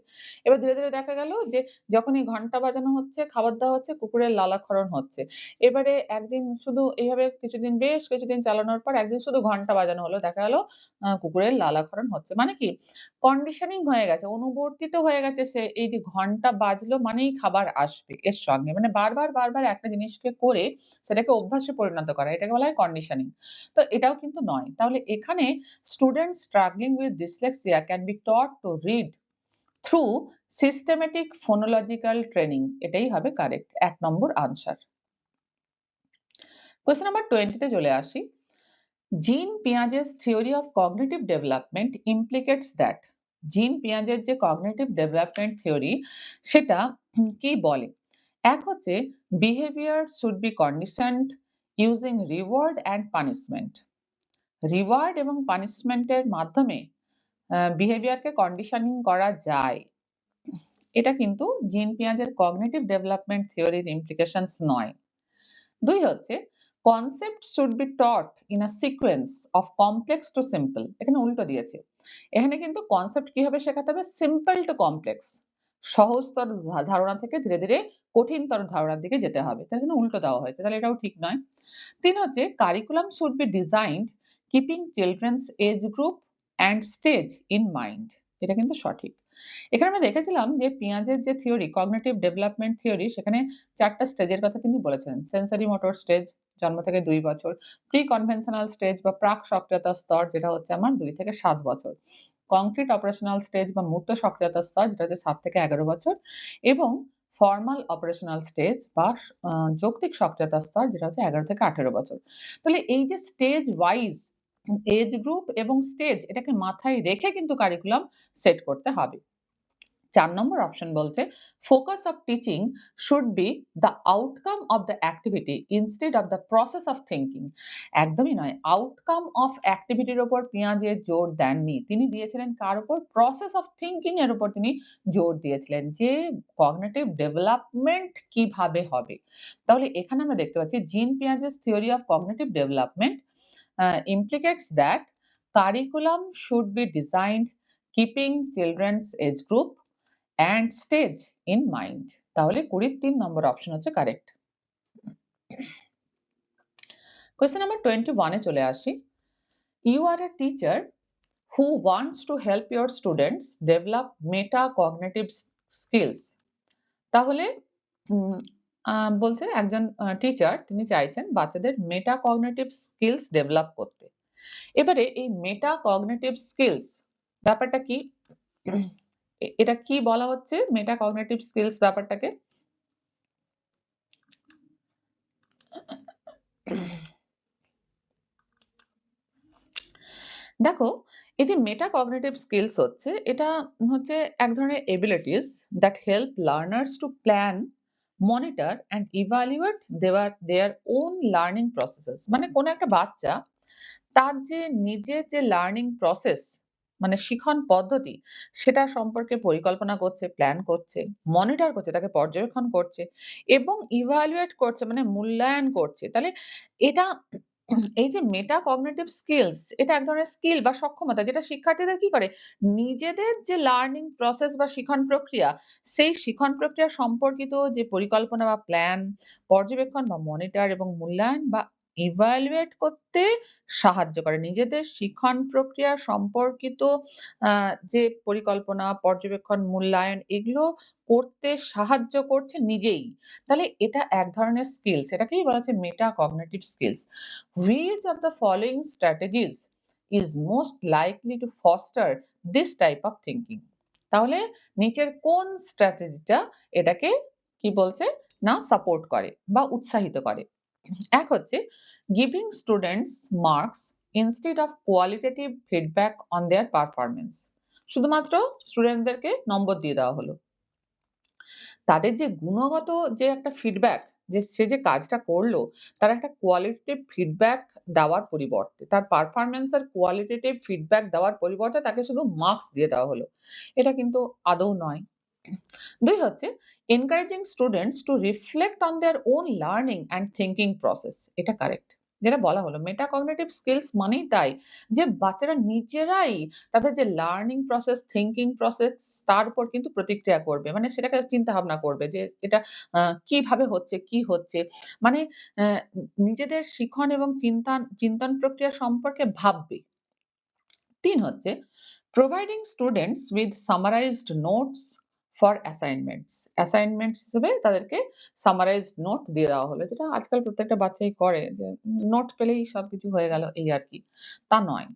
Speaker 1: এবার ধীরে, ধীরে দেখা গেল যে যখনই ঘন্টা বাজানো হচ্ছে, খাবার দেওয়া হচ্ছে, কুকুরের লালাক্ষরণ হচ্ছে। এবারে একদিন শুধু এইভাবে কিছুদিন, বেশ কিছুদিন চালানোর পর একদিন শুধু ঘন্টা বাজানো হলো। দেখা গেল কুকুরের লালাক্ষরণ হচ্ছে। মানে কি? কন্ডিশনিং হয়ে গেছে, অনুবর্তিত হয়ে গেছে সে, এই যে ঘন্টা বাজলো মানেই খাবার আসবে এর সঙ্গে। মানে বারবার, বারবার একটা জিনিসকে করে সেটাকে অভ্যাসে পরিণত করা। এটাকে বলা হয় কন্ডিশনিং। তো এটাও কিন্তু নয়। তাহলে এখানে students struggling with dyslexia can be taught to read through systematic phonological training. এটাই হবে correct ১ number answer. Question number 20 তে চলে আসি। Jean Piaget's theory of cognitive development implicates that. Jean পিয়াজের যে কগনিটিভ ডেভেলপমেন্ট থিওরি সেটা কি বলে? এক হচ্ছে behaviour should be conditioned using reward and punishment. Reward এবং পানিশমেন্টের মাধ্যমে বিহেভিয়ারকে কন্ডিশনিং করা যায়। এটা কিন্তু জিন পিয়াজের কগনিটিভ ডেভেলপমেন্ট থিওরির ইমপ্লিকেশনস নয়। ২ হচ্ছে concept should be taught in a sequence of complex to simple. এখানে উল্টো দিয়েছে। এখানে কিন্তু কনসেপ্ট কিভাবে শেখাতে হবে? Simple to complex. সহজতর ধারণা থেকে ধীরে, ধীরে কঠিনতর ধারণার দিকে যেতে হবে। তাহলে এখানে উল্টো দেওয়া হয়েছে। তাহলে এটাও ঠিক নয়। ৩ হচ্ছে curriculum should be designed keeping children's age group and stage in mind. এটা কিন্তু সঠিক। এখানে আমরা দেখেছিলাম যে পিয়াজের যে থিওরি, কগনিটিভ ডেভেলপমেন্ট থিওরি, সেখানে ৪ টা স্টেজের কথা তিনি বলেছেন। সেনসরি মোটর স্টেজ জন্ম থেকে ২ বছর, প্রি কনভেনশনাল স্টেজ বা প্রাক সক্রিয়তা স্তর যেটা হচ্ছে আমার ২ থেকে ৭ বছর, কংক্রিট অপারেশনাল স্টেজ বা মূর্ত সক্রিয়তা স্তর যেটা হচ্ছে ৭ থেকে ১১ বছর, এবং ফর্মাল অপারেশনাল স্টেজ বা যৌক্তিক সক্রিয়তা স্তর যেটা হচ্ছে ১১ থেকে ১৮ বছর। তাহলে এই যে স্টেজ ওয়াইজ এজ গ্রুপ এবং স্টেজ, এটাকে মাথায় রেখে কিন্তু কারিকুলাম সেট করতে হবে। ৪ নম্বর অপশন বলছে focus of teaching should be the outcome of the activity instead of the process of thinking. একদমই নয়। আউটকাম অফ অ্যাক্টিভিটির উপর পিয়াজে জোর দেননি। তিনি দিয়েছিলেন কার উপর? প্রসেস অফ থিংকিং এর উপর তিনি জোর দিয়েছিলেন যে কগনিটিভ ডেভেলপমেন্ট কিভাবে হবে। তাহলে এখানে আমরা দেখতে পাচ্ছি Jean Piaget's theory of cognitive development implicates that curriculum should be designed keeping children's age group and stage in mind. তাহলে ২০ ৩ নম্বর অপশন হচ্ছে কারেক্ট। কোয়েশ্চেন নাম্বার 21 এ চলে আসি। You are a teacher who wants to help your students develop metacognitive skills. তাহলে বলছে একজন teacher তিনি চাইছেন বাচ্চাদের মেটাকগনিটিভ স্কিলস ডেভেলপ করতে। এবারে এই মেটাকগনিটিভ স্কিলস ব্যাপারটা কি? এটা কি বলা হচ্ছে মেটাকগনিটিভ স্কিলস ব্যাপারটাকে? দেখো, এই যে মেটাকগনিটিভ স্কিলস হচ্ছে এটা হচ্ছে এক ধরনের abilities that help learners two plan, monitor and evaluate their own learning processes. মানে কোন একটা বাচ্চা তার যে নিজের যে লার্নিং প্রসেস মানে শিখন পদ্ধতি সেটা সম্পর্কে পরিকল্পনা করছে, প্ল্যান করছে, মনিটর করছে, তাকে পর্যবেক্ষণ করছে এবং ইভালুয়েট করছে মানে মূল্যায়ন করছে। তাহলে এটা এই যে মেটাকগনিটিভ স্কিলস এটা এক ধরনের স্কিল বা সক্ষমতা যেটা শিক্ষার্থীদের কি করে নিজেদের যে লার্নিং প্রসেস বা শিখন প্রক্রিয়া সেই শিখন প্রক্রিয়া সম্পর্কিত যে পরিকল্পনা বা প্ল্যান, পর্যবেক্ষণ বা মনিটর এবং মূল্যায়ন বা ইভালুয়েট করতে সাহায্য করে। নিজেদের শিখন প্রক্রিয়া সম্পর্কিত যে পরিকল্পনা, পর্যবেক্ষণ, মূল্যায়ন এগুলো করতে সাহায্য করছে নিজেই। তাহলে এটা এক ধরনের স্কিলস। এটাকেই বলা হচ্ছে মেটাকগনিটিভ skills. Which of the following strategies is most likely to foster this type of thinking? তাহলে নিচের কোন স্ট্র্যাটেজিটা এটাকে কি বলছে না সাপোর্ট করে বা উৎসাহিত করে? এক হচ্ছে giving students marks instead of qualitative feedback on their performance. শুধুমাত্র স্টুডেন্টদেরকে নম্বর দিয়ে দেওয়া হলো। তাদের যে গুণগত যে একটা ফিডব্যাক যে সে যে কাজটা করলো তার একটা কোয়ালিটেটিভ ফিডব্যাক দেওয়ার পরিবর্তে তার পারফরম্যান্স এর কোয়ালিটেটিভ ফিডব্যাক দেওয়ার পরিবর্তে তাকে শুধু মার্কস দিয়ে দেওয়া হলো। এটা কিন্তু আদৌ নয়। ২ হচ্ছে encouraging students to reflect on their own learning and thinking process. এটা কারেক্ট। যেটা বলা হলো মেটাকগনিটিভ স্কিলস মানেই তাই যে বাচ্চারা নিজেরাই তাদের যে লার্নিং প্রসেস, থিংকিং প্রসেস তার উপর কিন্তু প্রতিক্রিয়া করবে। মানে সেটাকে চিন্তা ভাবনা করবে যে এটা কিভাবে হচ্ছে, কি হচ্ছে। মানে অ্যা নিজেদের শিখন এবং চিন্তন প্রক্রিয়া সম্পর্কে ভাববে। ৩ হচ্ছে providing students with summarised notes for assignments. Assignments হিসেবে তাদেরকে সামারাইজড নোট দিয়ে দেওয়া হলো। যেটা আজকাল প্রত্যেকটা বাচ্চাই করে যে নোট পেলেই সবকিছু হয়ে গেল এই আরকি। তা নয়।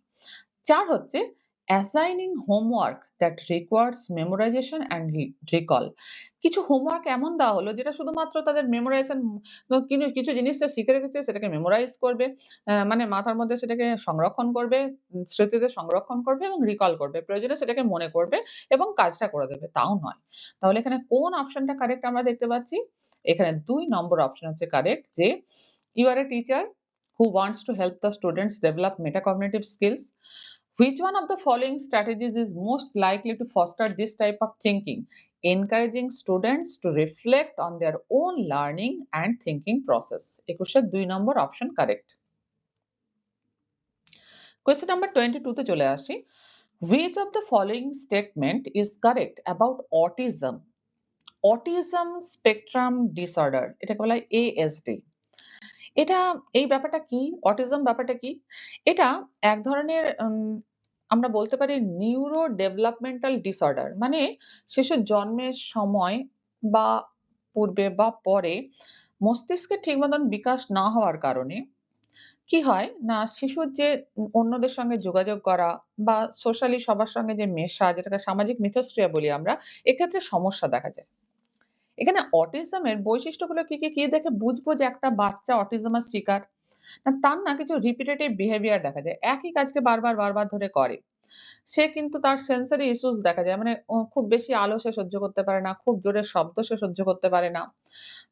Speaker 1: ৪ হচ্ছে assigning homework that requires memorisation and recall. কিছু হোমওয়ার্ক এমন দেওয়া হলো যেটা শুধুমাত্র তাদের মেমোরাইজেশন কিছু জিনিসটা শিখে রেখেছে সেটাকে মেমোরাইজ করবে। মানে মাথার মধ্যে সেটাকে সংরক্ষণ করবে, স্মৃতিতে সংরক্ষণ করবে এবং রিকল করবে। প্রয়োজনে সেটাকে মনে করবে এবং কাজটা করে দেবে। তাও নয়। তাহলে এখানে কোন অপশনটা কারেক্ট আমরা দেখতে পাচ্ছি? এখানে ২ নম্বর অপশন হচ্ছে কারেক্ট যে you are a teacher who wants to help the students develop metacognitive skills. Which one of the following strategies is most likely to foster this type of thinking? Encouraging students to reflect on their own learning and thinking process. ২১ ২ number option correct. Question number 22 তে চলে আসি। Which of the following statement is correct about autism? Autism spectrum disorder এটাকে বলা হয় ASD। এটা এই ব্যাপারটা কি? অটিজম ব্যাপারটা কি? এটা এক ধরনের আমরা বলতে পারি নিউরো ডেভেলপমেন্টাল ডিসঅর্ডার। মানে শিশুর জন্মের সময় বা পূর্বে বা পরে মস্তিষ্কের ঠিক মতন বিকাশ না হওয়ার কারণে কি হয় না শিশুর যে অন্যদের সঙ্গে যোগাযোগ করা বা সোশ্যালি সবার সঙ্গে যে মেশা যেটাকে সামাজিক মিথস্ক্রিয়া বলি আমরা, এক্ষেত্রে সমস্যা দেখা যায়। এখানে অটিজমের বৈশিষ্ট্যগুলো কি দেখে বুঝবো যে একটা বাচ্চা অটিজমের শিকার? না তার না কিছু রিপিটেটিভ বিহেভিয়ার দেখা যায়। একই কাজকে বারবার ধরে করে। সে কিন্তু তার সেনসরি ইস্যুস দেখা যায়। মানে খুব বেশি আলো সে সহ্য করতে পারে না, খুব জোরে শব্দ সে সহ্য করতে পারে না।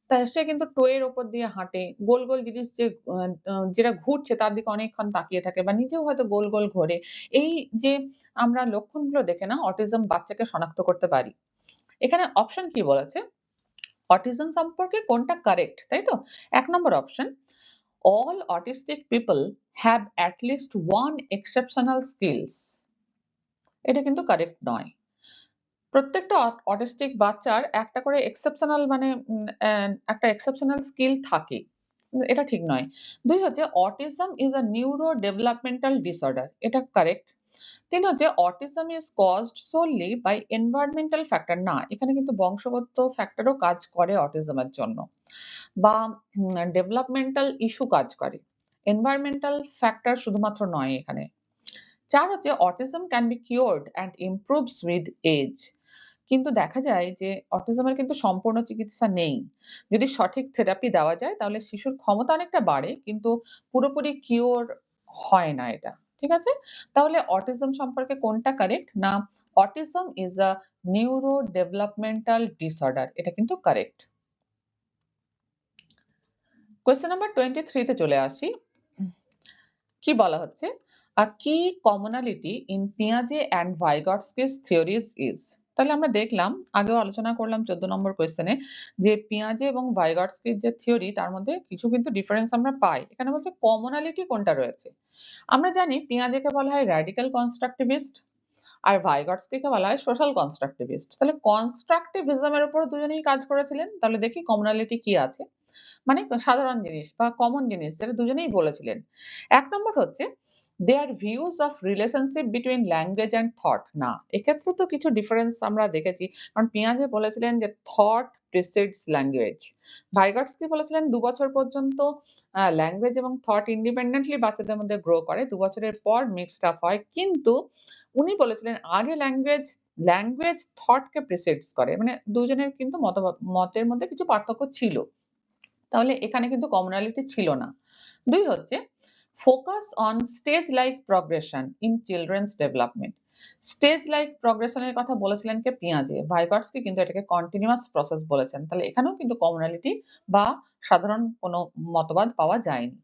Speaker 1: তা সে কিন্তু টো এর উপর দিয়ে হাঁটে। গোল জিনিস যে আ আ যেটা ঘুরছে তার দিকে অনেকক্ষণ তাকিয়ে থাকে বা নিজেও হয়তো গোল ঘোরে। এই যে আমরা লক্ষণগুলো দেখে না অটিজম বাচ্চাকে শনাক্ত করতে পারি। এখানে অপশন কি বলেছে? অটিজম সম্পর্কে কোনটা কারেক্ট, তাই তো? ১ নম্বর option all autistic people have at least one exceptional skills. এটা কিন্তু কারেক্ট নয়। প্রত্যেকটা অটিস্টিক বাচ্চার একটা করে এক্সেপশনাল মানে একটা এক্সেপশনাল স্কিল থাকে। এটা ঠিক নয়। ২ হচ্ছে autism is a neuro developmental disorder, এটা কারেক্ট। ৩ হচ্ছে autism is caused solely by environmental factor, না, এখানে কিন্তু বংশগত ফ্যাক্টরও কাজ করে অটিজমের জন্য, বা ডেভেলপমেন্টাল ইস্যু কাজ করে। এনভায়রনমেন্টাল ফ্যাক্টর শুধুমাত্র নয় এখানে। ৪ হচ্ছে autism can be cured and improves with age. কিন্তু দেখা যায় যে অটিজমের কিন্তু সম্পূর্ণ চিকিৎসা নেই। যদি সঠিক থেরাপি দেওয়া যায় তাহলে শিশুর ক্ষমতা অনেকটা বাড়ে, কিন্তু পুরোপুরি কিওর হয় না এটা। ঠিক আছে? তাহলে অটিজম সম্পর্কে কোনটা কারেক্ট? না, autism is a neuro developmental disorder, এটা কিন্তু কারেক্ট। কোয়েশ্চেন নাম্বার 23 তে চলে আসি। কি বলা হচ্ছে? A key commonality in Piaget and Vygotsky's theories is, তাহলে আমরা দেখলাম, আগেও আলোচনা করলাম 14 নম্বর কোয়েশ্চেনে, যে পিয়াজে এবং ভাইগটস্কির যে থিওরি তার মধ্যে কিছু কিন্তু ডিফারেন্স আমরা পাই। এখানে বলছে কমনালিটি কোনটা রয়েছে। আমরা জানি পিয়াজেকে বলা হয় রাডিক্যাল কনস্ট্রাকটিভিস্ট আর ভাইগটস্কিকে বলা হয় সোশ্যাল কনস্ট্রাকটিভিস্ট। তাহলে কনস্ট্রাকটিভিজমের উপর দুজনেই কাজ করেছিলেন। তাহলে দেখি কমনালিটি কি আছে। মানে সাধারণ জিনিস বা কমন জিনিস যেটা দুজনেই বলেছিলেন। ১ নম্বর হচ্ছে their views of relationship between language and thought, না, এক্ষেত্রে তো কিছু ডিফারেন্স আমরা দেখেছি। কারণ পিয়াজে বলেছিলেন যে থট প্রিসিডস ল্যাঙ্গুয়েজ। ভাইগটস্কি বলেছিলেন ২ বছর পর্যন্ত ল্যাঙ্গুয়েজ এবং থট ইন্ডিপেন্ডেন্টলি বাচ্চাদের মধ্যে গ্রো করে। ২ বছরের পর মিক্সড আপ হয়। কিন্তু উনি বলেছিলেন আগে ল্যাঙ্গুয়েজ থটকে প্রিসিডস করে। মানে দুজনের কিন্তু মতের মধ্যে কিছু পার্থক্য ছিল। তাহলে এখানে কিন্তু কমনালিটি ছিল না। ২ হচ্ছে focus on stage like progression in children's development. Stage like progression এর কথা বলেছিলেন কে? পিয়াজে। ভাইগটস্কি কিন্তু এটাকে কন্টিনিউয়াস প্রসেস বলেছেন। তাহলে এখানেও কিন্তু কমনালিটি বা সাধারণ কোনো মতবাদ পাওয়া যায়নি।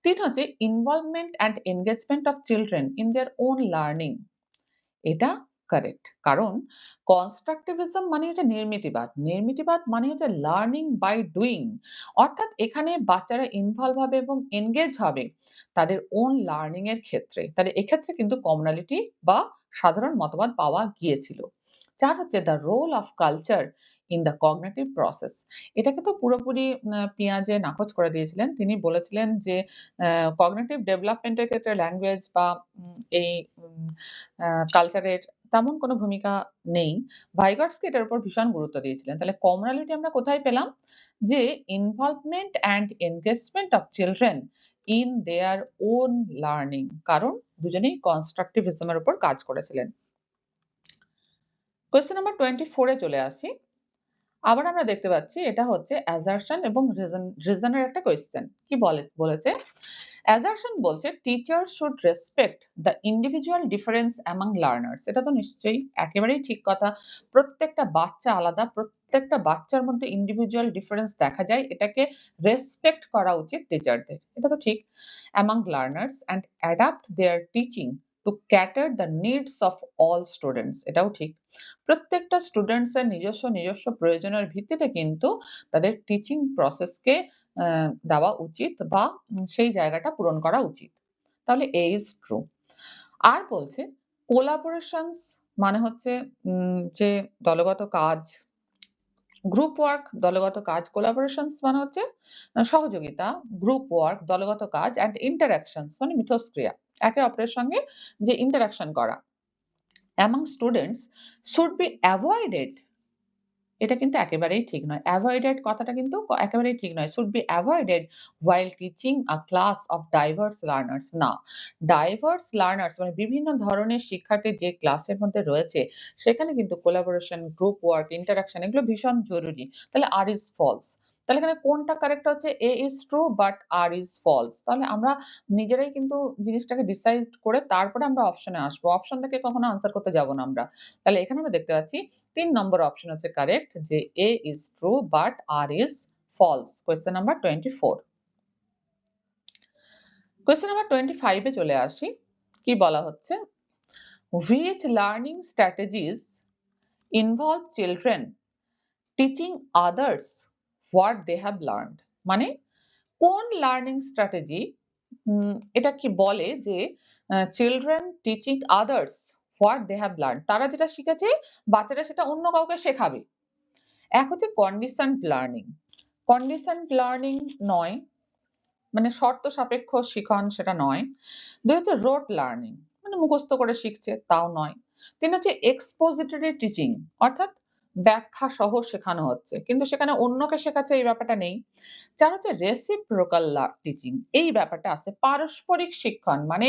Speaker 1: ৩ হচ্ছে involvement and engagement of children in their own learning, এটা কারেক্ট। কারণ কনস্ট্রাকটিভিজম মানে হচ্ছে নির্মিতিবাদ। নির্মিতিবাদ মানে হচ্ছে লার্নিং বাই ডুইং। অর্থাৎ এখানে বাচ্চারা ইনভলভ হবে এবং এনগেজ হবে তাদের ওন লার্নিং এর ক্ষেত্রে। তাহলে এক্ষেত্রে কিন্তু কমনালিটি বা সাধারণ মতবাদ পাওয়া গিয়েছিল। ৪ হচ্ছে the role of culture in the cognitive process. এটাকে তো পুরোপুরি পিয়াজে নাকচ করে দিয়েছিলেন। তিনি বলেছিলেন যে কগনিটিভ ডেভেলপমেন্ট এর ক্ষেত্রে ল্যাঙ্গুয়েজ বা এই উম কালচারের তেমন কোনো ভূমিকা নেই। ভাইগটস্কি এটার উপর ভীষণ গুরুত্ব দিয়েছিলেন। তাহলে কমনালিটি আমরা কোথায় পেলাম? যে involvement and engagement of children in their own learning. কারণ দুজনেই কনস্ট্রাকটিভিজম এর উপর কাজ করেছিলেন। কোয়েশ্চেন নাম্বার 24 এ চলে আসি। আবার আমরা দেখতে পাচ্ছি এটা হচ্ছে অ্যাসারশন এবং রিজন এর একটা কোয়েশ্চেন। কি বলেছে? অ্যাসারশন বলছে teacher should respect the individual difference among learners. এটা তো নিশ্চয়ই একেবারেই ঠিক কথা। প্রত্যেকটা বাচ্চা আলাদা, প্রত্যেকটা বাচ্চার মধ্যে ইন্ডিভিজুয়াল ডিফারেন্স দেখা যায়। এটাকে রেসপেক্ট করা উচিত টিচারদের। এটা তো ঠিক। Among learners and adapt their teaching to cater the needs of all students, এটাও ঠিক। প্রত্যেকটা স্টুডেন্টস এর নিজস্ব প্রয়োজনের ভিত্তিতে কিন্তু তাদের টিচিং প্রসেসকে দেওয়া উচিত বা সেই জায়গাটা পূরণ করা উচিত। তাহলে A is true। আর বলছে কোলাবোরেশনস মানে হচ্ছে যে দলগত কাজ, গ্রুপ ওয়ার্ক, দলগত কাজ। কোলাবোরেশনস মানে হচ্ছে সহযোগিতা, গ্রুপ ওয়ার্ক, দলগত কাজ অ্যান্ড ইন্টারেকশনস মানে মিথস্ক্রিয়া। একে অপরের সঙ্গে যে ইন্টারেকশন করা। among students should be avoided, এটা কিন্তু একেবারেই ঠিক নয়। Avoided কথাটা কিন্তু একেবারেই ঠিক নয়। Should be avoided while teaching a class of diverse learners, না। diverse learners মানে বিভিন্ন ধরনের শিক্ষার্থী যে ক্লাসের মধ্যে রয়েছে সেখানে কিন্তু collaboration, group work, interaction এগুলো ভীষণ জরুরি। তাহলে R is false। তাহলে এখানে কোনটা কারেক্ট হচ্ছে? A is true but R is false। তাহলে আমরা নিজেরাই কিন্তু জিনিসটাকে ডিসাইড করে তারপরে আমরা অপশনে আসবো। অপশন থেকে কখনো আনসার করতে যাব না আমরা। তাহলে এখানে আমরা দেখতে পাচ্ছি ৩ নম্বর অপশন হচ্ছে কারেক্ট, যে A is true but R is false। Question number 24। Question number 25 এ চলে আসি। কি বলা হচ্ছে? Which learning strategies involve children teaching others what they have learned? মানে কোন লার্নিং স্ট্র্যাটেজি এটা কি বলে যে children teaching others what they have learn, তারা যেটা শিখেছে বাচ্চারা সেটা অন্য কাউকে শেখাবে। এক হচ্ছে কন্ডিশনড লার্নিং। কন্ডিশনড লার্নিং নয়, মানে শর্ত সাপেক্ষ শিখন সেটা নয়। 2 হচ্ছে রোট লার্নিং মানে মুখস্থ করে শিখছে তাও নয়। 3 হচ্ছে এক্সপোজিটরি টিচিং অর্থাৎ ব্যাখ্যা সহ শেখানো হচ্ছে কিন্তু সেখানে অন্যকে শেখাচ্ছে এই ব্যাপারটা নেই। 4 হচ্ছে রেসিপ্রোকাল টিচিং এই ব্যাপারটা আছে পারস্পরিক শিক্ষণ মানে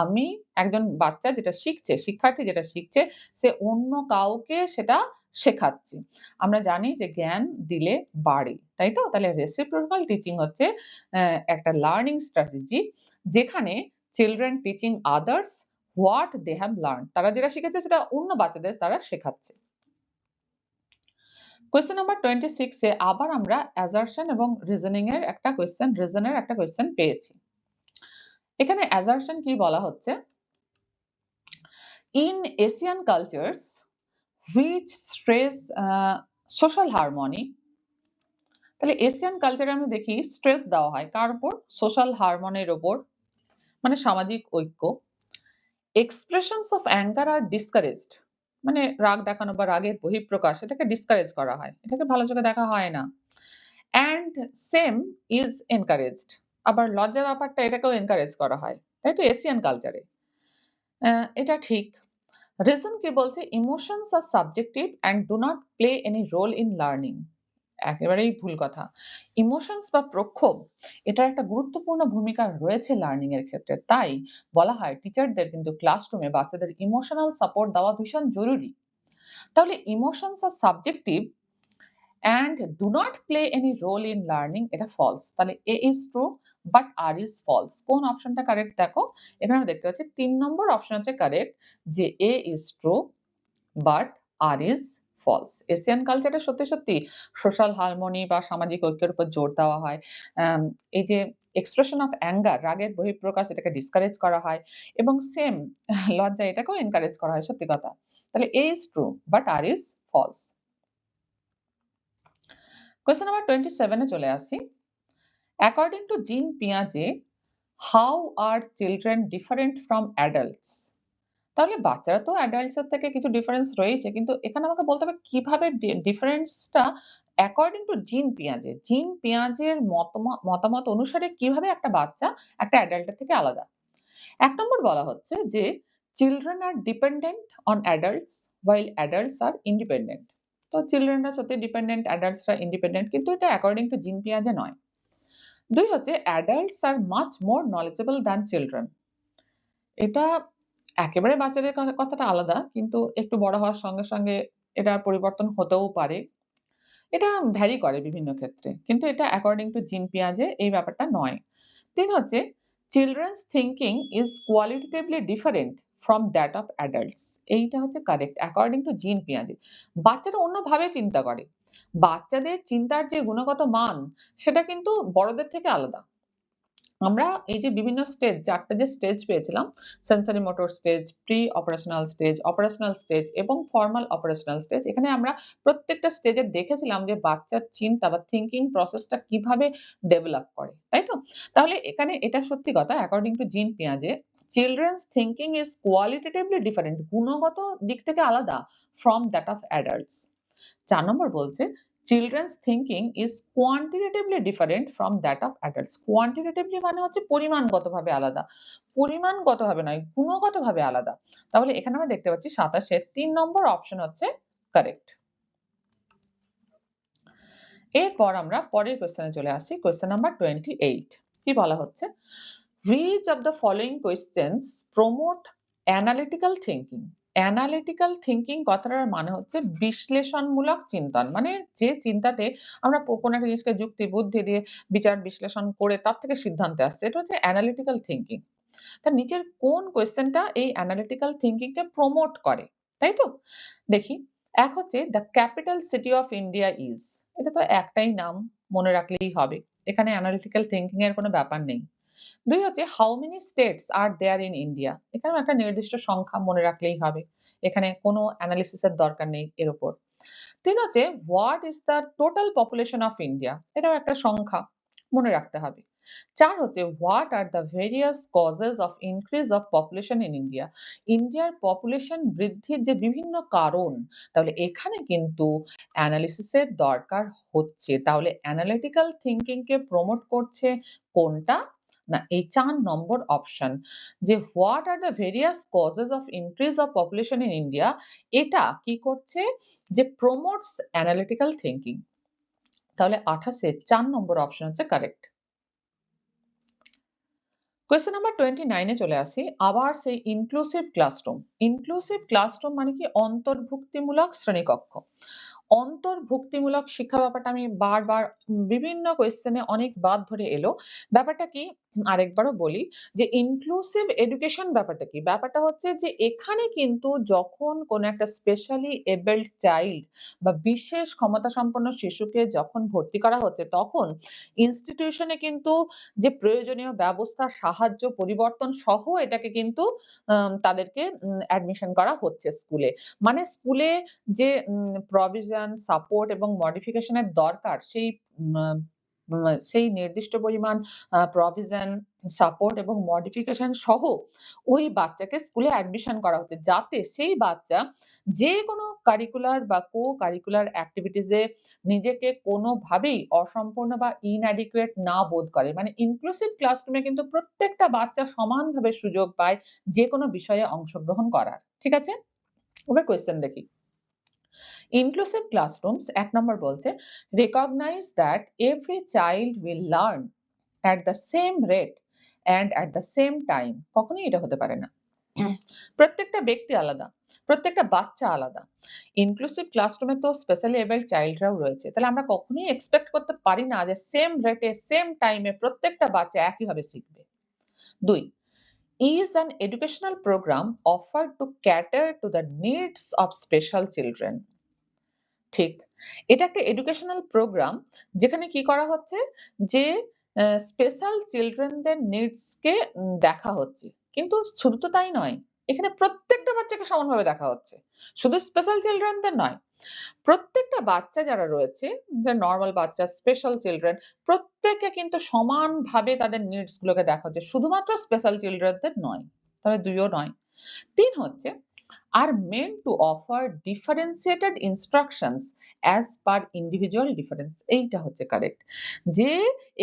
Speaker 1: আমি একজন বাচ্চা যেটা শিখছে শিক্ষার্থী যেটা শিখছে সে অন্য কাউকে সেটা শেখাচ্ছে। আমরা জানি যে জ্ঞান দিলে বাড়ে তাই তো? তাহলে রেসিপ্রোকাল টিচিং হচ্ছে একটা লার্নিং স্ট্র্যাটেজি যেখানে children teaching others what they have learn তারা যেটা শিখেছে সেটা অন্য বাচ্চাদের তারা শেখাচ্ছে। কোয়েশ্চেন নাম্বার 26 এ আবার আমরা অ্যাসারশন এবং রিজনিং এর একটা কোয়েশ্চেন পেয়েছি। এখানে অ্যাসারশন কি বলা হচ্ছে? In Asian cultures which stress social harmony. তাহলে এশিয়ান কালচারে আমরা দেখি স্ট্রেস দেওয়া হয় কার উপর? সোশ্যাল হারমোনির উপর মানে সামাজিক ঐক্য। Expressions of anger are discouraged মানে রাগ দেখানো বা রাগের বহিঃপ্রকাশ এটাকে ডিসকারেজ করা হয়। এটাকে ভালো চোখে দেখা হয় না। অ্যান্ড সেম ইজ এনকারেজড আবার লজ্জা ব্যাপারটা এটাকেও এনকারেজ করা হয়। তাই তো এশিয়ান কালচারে। এটা ঠিক। রিজন কি বলছে? Emotions are subjective and do not play any role in learning. একেবারেই ভুল কথা। ইমোশনস বা প্রক্ষোভ এটার একটা গুরুত্বপূর্ণ ভূমিকা রয়েছে লার্নিং এর ক্ষেত্রে। তাই বলা হয় টিচারদের কিন্তু ক্লাসরুমে বাচ্চাদের ইমোশনাল সাপোর্ট দেওয়া ভীষণ জরুরি। তাহলে emotions are subjective and do not play any role in learning এটা false তাহলে A is true but R is false কোন অপশনটা কারেক্ট দেখো এখানে আমরা দেখতে পাচ্ছি 3 নম্বর অপশন হচ্ছে কারেক্ট যে A is true but R is false Asian কালচারে সত্যি সত্যি সোশ্যাল হারমোনি বা সামাজিক ঐক্যের উপর জোর দেওয়া হয় এই যে এক্সপ্রেশন অফ অ্যাঙ্গার রাগের বহিঃপ্রকাশ এটাকে ডিসকারেজ করা হয় এবং সেম লজ্জা এটাকেও এনকারেজ করা হয় সত্যি কথা তাহলে A is true but R is false question number 27 এ চলে আসি অ্যাকর্ডিং টু জিন পিয়াজে how are children different from adults তাহলে বাচ্চারা তো অ্যাডাল্টস এর থেকে কিছু ডিফারেন্স রয়েছে কিন্তু এখানে আমাকে বলতে হবে কিভাবে ডিফারেন্সটা অ্যাকর্ডিং টু জিন পিয়াজের মতামত অনুসারে কিভাবে একটা বাচ্চা একটা অ্যাডাল্টের থেকে আলাদা। 1 নম্বর বলা হচ্ছে যে children are dependent on adults while adults are independent তো চিলড্রেনরা সত্যি ডিপেন্ডেন্ট অ্যাডাল্টসরা ইন্ডিপেন্ডেন্ট কিন্তু এটা অ্যাকর্ডিং টু জিন পিয়াজে নয়। 2 হচ্ছে অ্যাডাল্টস আর much more knowledgeable than children এটা একেবারে বাচ্চাদের কথাটা আলাদা কিন্তু একটু বড় হওয়ার সঙ্গে সঙ্গে এটার পরিবর্তন হতেও পারে। এটা ভ্যারি করে বিভিন্ন ক্ষেত্রে। কিন্তু এটা অ্যাকর্ডিং টু জিন পিয়াজে এই ব্যাপারটা নয়। ৩ হচ্ছে children's thinking is qualitatively different from that of adults এইটা হচ্ছে কারেক্ট অ্যাকর্ডিং টু জিন পিয়াজে। বাচ্চারা অন্যভাবে চিন্তা করে। বাচ্চাদের চিন্তার যে গুণগত মান সেটা কিন্তু বড়দের থেকে আলাদা। আমরা এই যে বিভিন্ন স্টেজ ৪ টা যে স্টেজ পেয়েছিলাম sensory motor stage, pre operational stage এবং ফর্মাল অপারেশনাল স্টেজ। এখানে আমরা প্রত্যেকটা স্টেজে দেখেছিলাম যে বাচ্চার চিন্তা বা থিংকিং প্রসেসটা কিভাবে ডেভেলপ করে। তাই তো? তাহলে এখানে এটা সত্যি কথা অ্যাকর্ডিং টু জিন পিয়াজে children's thinking is qualitatively different গুণগত দিক থেকে আলাদা from that of adults. ৪ number বলছে children's thinking is quantitatively different from that of adults. Quantitatively মানে হচ্ছে পরিমাণগতভাবে আলাদা। পরিমাণগতভাবে নয়, গুণগতভাবে আলাদা। তাহলে এখানে আমরা দেখতে পাচ্ছি ২৭ এর ৩ নম্বর অপশন হচ্ছে কারেক্ট। এরপর আমরা পরের কোয়েশ্চেনে চলে আসি। কোয়েশ্চেন নাম্বার 28 কি বলা হচ্ছে? Which of the following questions promote analytical thinking? Analytical thinking কথাটার মানে হচ্ছে বিশ্লেষণমূলক চিন্তন। মানে যে চিন্তাতে আমরা কোনো একটা জিনিসকে যুক্তি বুদ্ধি দিয়ে বিচার বিশ্লেষণ করে তার থেকে সিদ্ধান্তে আসছে। এটা হচ্ছে অ্যানালিটিক্যাল থিংকিং। তার নিচের কোন কোয়েশ্চেনটা এই অ্যানালিটিক্যাল থিংকিং কে প্রমোট করে? তাই তো? দেখি। ১ হচ্ছে the capital city of India is. এটা তো একটাই নাম মনে রাখলেই হবে। এখানে অ্যানালিটিক্যাল থিংকিং এর কোনো ব্যাপার নেই। ২ হচ্ছে how many states are there in India? এখানেও একটা নির্দিষ্ট সংখ্যা মনে রাখলেই হবে। এখানে কোনো অ্যানালিসিস এর দরকার নেই এর উপর। ৩ হচ্ছে what is the total population of India? এটাও একটা সংখ্যা মনে রাখতে হবে। 4 হচ্ছে what are the various causes of increase of population in India. ইন্ডিয়ার পপুলেশন বৃদ্ধির যে বিভিন্ন কারণ, তাহলে এখানে কিন্তু অ্যানালিসিসের দরকার হচ্ছে। তাহলে অ্যানালিটিক্যাল থিংকিং কে প্রমোট করছে কোনটা? না, এই 4 নম্বর অপশন, যে what are the various causes of increase of population in India, এটা কি করছে? যে প্রমোটস অ্যানালিটিক্যাল থিংকিং। তাহলে 28 এ 4 নম্বর অপশন হচ্ছে কারেক্ট। কোয়েশ্চেন নাম্বার 29 এ চলে আসি। আবার সেই ইনক্লুসিভ ক্লাসরুম। ইনক্লুসিভ ক্লাসরুম মানে কি? অন্তর্ভুক্তিমূলক শ্রেণীকক্ষ। অন্তর্ভুক্তিমূলক শিক্ষা ব্যাপারটা আমি বারবার বিভিন্ন কোয়েশ্চেনে অনেকবার ধরে এলো। ব্যাপারটা কি? আরেকবারও বলি, যে ইনক্লুসিভ এডুকেশন ব্যাপারটা কি? ব্যাপারটা হচ্ছে যে এখানে কিন্তু যখন কোনো একটা স্পেশালি এবলড চাইল্ড বা বিশেষ ক্ষমতাসম্পন্ন শিশুকে যখন ভর্তি করা হচ্ছে, তখন ইনস্টিটিউশনে কিন্তু যে প্রয়োজনীয় ব্যবস্থা, সাহায্য, পরিবর্তন সহ এটাকে কিন্তু তাদেরকে অ্যাডমিশন করা হচ্ছে স্কুলে। মানে স্কুলে যে প্রভিশন, সাপোর্ট এবং মডিফিকেশন এর দরকার, সেই উম আ সেই নির্দিষ্ট পরিমাণ প্রভিশন, সাপোর্ট এবং মডিফিকেশন সহ ওই বাচ্চাকে স্কুলে অ্যাডমিশন করা হচ্ছে। যাতে সেই বাচ্চা যেকোনো কারিকুলার বা কো-কারিকুলার এক্টিভিটিস এ নিজেকে কোনোভাবেই অসম্পূর্ণ বা inadequate না বোধ করে। মানে ইনক্লুসিভ ক্লাসরুমে কিন্তু প্রত্যেকটা বাচ্চা সমানভাবে সুযোগ পায় যেকোনো বিষয়ে অংশগ্রহণ করার। ঠিক আছে? এবার কোয়েশ্চেন দেখি। Inclusive classrooms ১ নম্বর বলছে, recognize that every child will learn at the same rate and at the same time। কখনোই এটা হতে পারে না। প্রত্যেকটা ব্যক্তি আলাদা, প্রত্যেকটা বাচ্চা আলাদা। ইনক্লুসিভ ক্লাসরুমে তো স্পেশালি এবলড চাইল্ডরাও রয়েছে। তাহলে আমরা কখনোই এক্সপেক্ট করতে পারি না যে সেম রেটে, সেম টাইমে প্রত্যেকটা বাচ্চা একইভাবে শিখবে। ২, is an educational program offered to cater to the needs of special children। ঠিক। এটা একটা এডুকেশনাল প্রোগ্রাম, যেখানে কি করা হচ্ছে? যে স্পেশাল চিলড্রেনদের নিডস কে দেখা হচ্ছে। কিন্তু শুধু তো তাই নয়। এখানে প্রত্যেকটা বাচ্চাকে সমানভাবে দেখা হচ্ছে। শুধু স্পেশাল চিলড্রেনদের নয়। প্রত্যেকটা বাচ্চা যারা রয়েছে, যে নরমাল বাচ্চা, স্পেশাল চিলড্রেন, প্রত্যেকে কিন্তু সমানভাবে তাদের নিডস গুলোকে দেখা হচ্ছে। শুধুমাত্র স্পেশাল চিলড্রেনদের নয়। তাহলে ২ ও নয়। ৩ হচ্ছে, are meant to offer differentiated instructions as per individual difference। এইটা হচ্ছে কারেক্ট। যে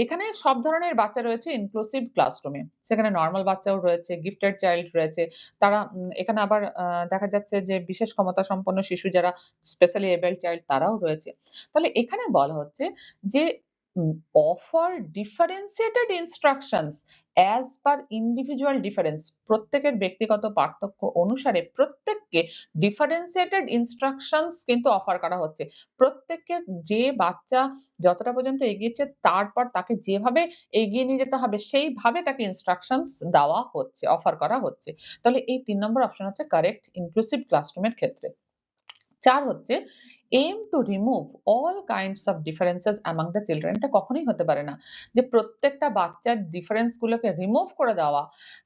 Speaker 1: এখানে সব ধরনের বাচ্চা রয়েছে ইনক্লুসিভ ক্লাসরুমে। সেখানে নরমাল বাচ্চাও রয়েছে, গিফটেড চাইল্ড রয়েছে। তারা এখানে আবার দেখা যাচ্ছে যে বিশেষ ক্ষমতা সম্পন্ন শিশু যারা স্পেশালি এবলড চাইল্ড তারাও রয়েছে। তাহলে এখানে বলা হচ্ছে যে উম offer differentiated instructions as per individual difference। প্রত্যেকের ব্যক্তিগত পার্থক্য অনুসারে প্রত্যেককে differentiated instructions কিন্তু অফার করা হচ্ছে। প্রত্যেককে যে বাচ্চা যতটা পর্যন্ত এগিয়েছে, তারপর তাকে যেভাবে এগিয়ে নিয়ে যেতে হবে সেইভাবে তাকে instructions দেওয়া হচ্ছে, অফার করা হচ্ছে। তাহলে এই ৩ নম্বর অপশন হচ্ছে কারেক্ট ইনক্লুসিভ ক্লাসরুমের ক্ষেত্রে। ৪ হচ্ছে aim to remove all kinds of differences among the children। এটা কখনোই হতে পারে না। যে প্রত্যেকটা বাচ্চার ডিফারেন্স গুলোকে রিমুভ করে দেওয়া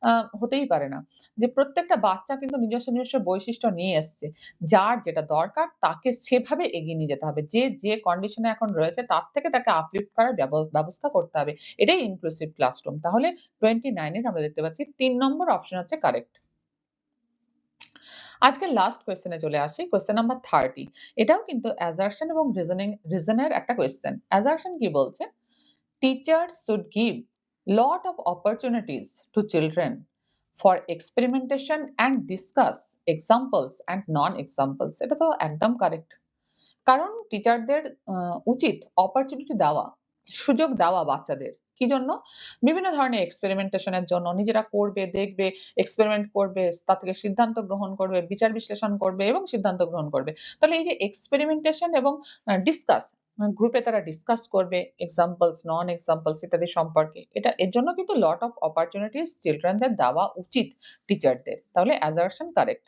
Speaker 1: আ হতেই পারে না। যে প্রত্যেকটা বাচ্চা কিন্তু নিজস্ব বৈশিষ্ট্য নিয়ে এসছে। যার যেটা দরকার তাকে সেভাবে এগিয়ে নিয়ে যেতে হবে। যে কন্ডিশন এ এখন রয়েছে তার থেকে তাকে আপলিফট করার ব্যবস্থা করতে হবে। এটাই ইনক্লুসিভ ক্লাসরুম। তাহলে 29 এর আমরা দেখতে পাচ্ছি ৩ নম্বর অপশন হচ্ছে কারেক্ট। আজকের লাস্ট কোয়েশ্চেন এ চলে আসি। Question number 30। এটাও কিন্তু অ্যাসারশন এবং রিজন এর একটা কোয়েশ্চেন। অ্যাসারশন কি বলছে? Teachers should give lot of opportunities to children for experimentation and discuss examples and non-examples। এটা তো একদম কারেক্ট। কারণ টিচারদের উচিত অপরচুনিটি দেওয়া, সুযোগ দেওয়া বাচ্চাদের। কি জন্য? বিভিন্ন ধরনের এক্সপেরিমেন্টেশন এর জন্য। নিজেরা করবে, দেখবে, এক্সপেরিমেন্ট করবে, তা থেকে সিদ্ধান্ত গ্রহণ করবে, বিচার বিশ্লেষণ করবে এবং সিদ্ধান্ত গ্রহণ করবে। তাহলে এই যে এক্সপেরিমেন্টেশন এবং ডিসকাস, গ্রুপে তারা ডিসকাস করবে এক্সাম্পলস, নন এক্সাম্পলস ইত্যাদি সম্পর্কে। এর জন্য কিন্তু লট অফ অপরচুনিটিস চিলড্রেনদের দেওয়া উচিত টিচারদের। তাহলে অ্যাসারশন কারেক্ট।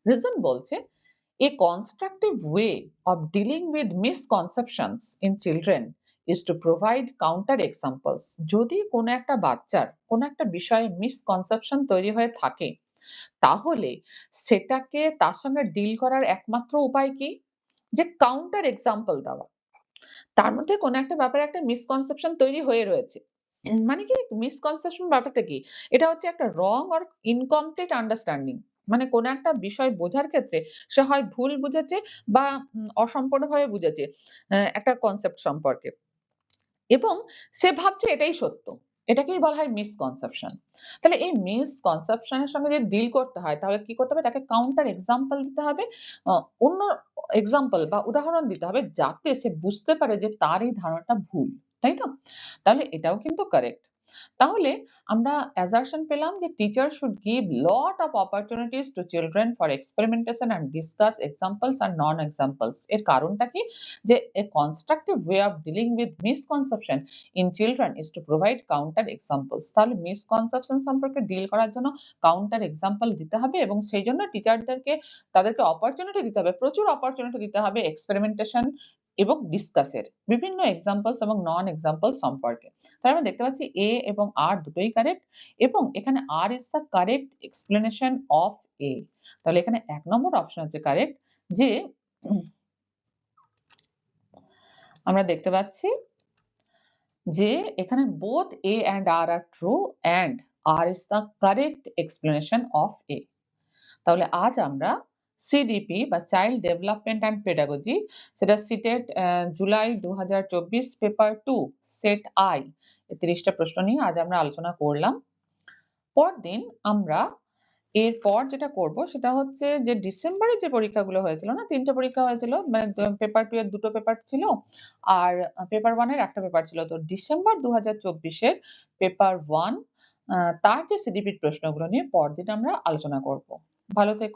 Speaker 1: রিজন বলছে, a constructive way of dealing with misconceptions in children is to provide counter examples। যদি কোনো একটা বাচ্চার কোনো একটা বিষয়ে মিসকনসেপশন তৈরি হয়ে থাকে, তাহলে সেটাকে তার সঙ্গে ডিল করার একমাত্র উপায় কি? যে কাউন্টার এক্সাম্পল দেওয়া। তার মধ্যে কোনো একটা ব্যাপারে একটা মিসকনসেপশন তৈরি হয়ে রয়েছে। মানে কি মিসকনসেপশন ব্যাপারটা কি? এটা হচ্ছে একটা রং অর ইনকমপ্লিট আন্ডারস্ট্যান্ডিং। মানে কোন একটা বিষয় বোঝার ক্ষেত্রে সে হয় ভুল বুঝেছে বা অসম্পূর্ণভাবে বুঝেছে একটা কনসেপ্ট সম্পর্কে। এবং সে ভাবছে এটাই সত্য। এটাকেই বলা হয় মিসকনসেপশন। তাহলে এই মিসকনসেপশন এর সঙ্গে যদি ডিল করতে হয় তাহলে কি করতে হবে? তাকে কাউন্টার এক্সাম্পল দিতে হবে। অন্য এক্সাম্পল বা উদাহরণ দিতে হবে যাতে সে বুঝতে পারে যে তার এই ধারণাটা ভুল। তাই তো? তাহলে এটাও কিন্তু কারেক্ট। তাহলে আমরা assertion পেলাম যে teacher should give lot of opportunities to children for experimentation and discuss examples and non-examples। এর কারণটা কি? যে a constructive way of dealing with misconception in children is to provide counter examples। তাহলে misconception সম্পর্কে deal করার জন্য counter example দিতে হবে এবং সেইজন্য টিচারদেরকে তাদেরকে অপরচুনিটি দিতে হবে, প্রচুর অপরচুনিটি দিতে হবে এক্সপেরিমেন্টেশন এবং ডিসকাসের বিভিন্ন এক্সাম্পলস এবং নন এক্সাম্পলস সম্পর্কে। তাহলে আমরা দেখতে পাচ্ছি A এবং R দুটোই কারেক্ট এবং এখানে R is the correct explanation of A। তাহলে এখানে ১ নম্বর অপশন হচ্ছে কারেক্ট যে আমরা দেখতে পাচ্ছি যে এখানে both A and R are true and R is the correct explanation of A। তাহলে আজ আমরা সিডিপি বা চাইল্ড ডেভেলপমেন্ট অ্যান্ড পেডাগজি সেটা CTET July ২০২৪ paper 2 set I ৩০টা প্রশ্ন নিয়ে আজ আমরা আলোচনা করলাম। পরদিন আমরা এরপর যেটা করব সেটা হচ্ছে যে ডিসেম্বরে যে পরীক্ষাগুলো হয়েছিল না ৩ টে পরীক্ষা হয়েছিল মানে পেপার 2 এর ২ টো পেপার ছিল আর পেপার 1 এর একটা পেপার ছিল। তো ডিসেম্বর ২০২৪ এর পেপার 1 তার যে সিডিপির প্রশ্নগুলো নিয়ে পরদিন আমরা আলোচনা করব। ভালো থেকো।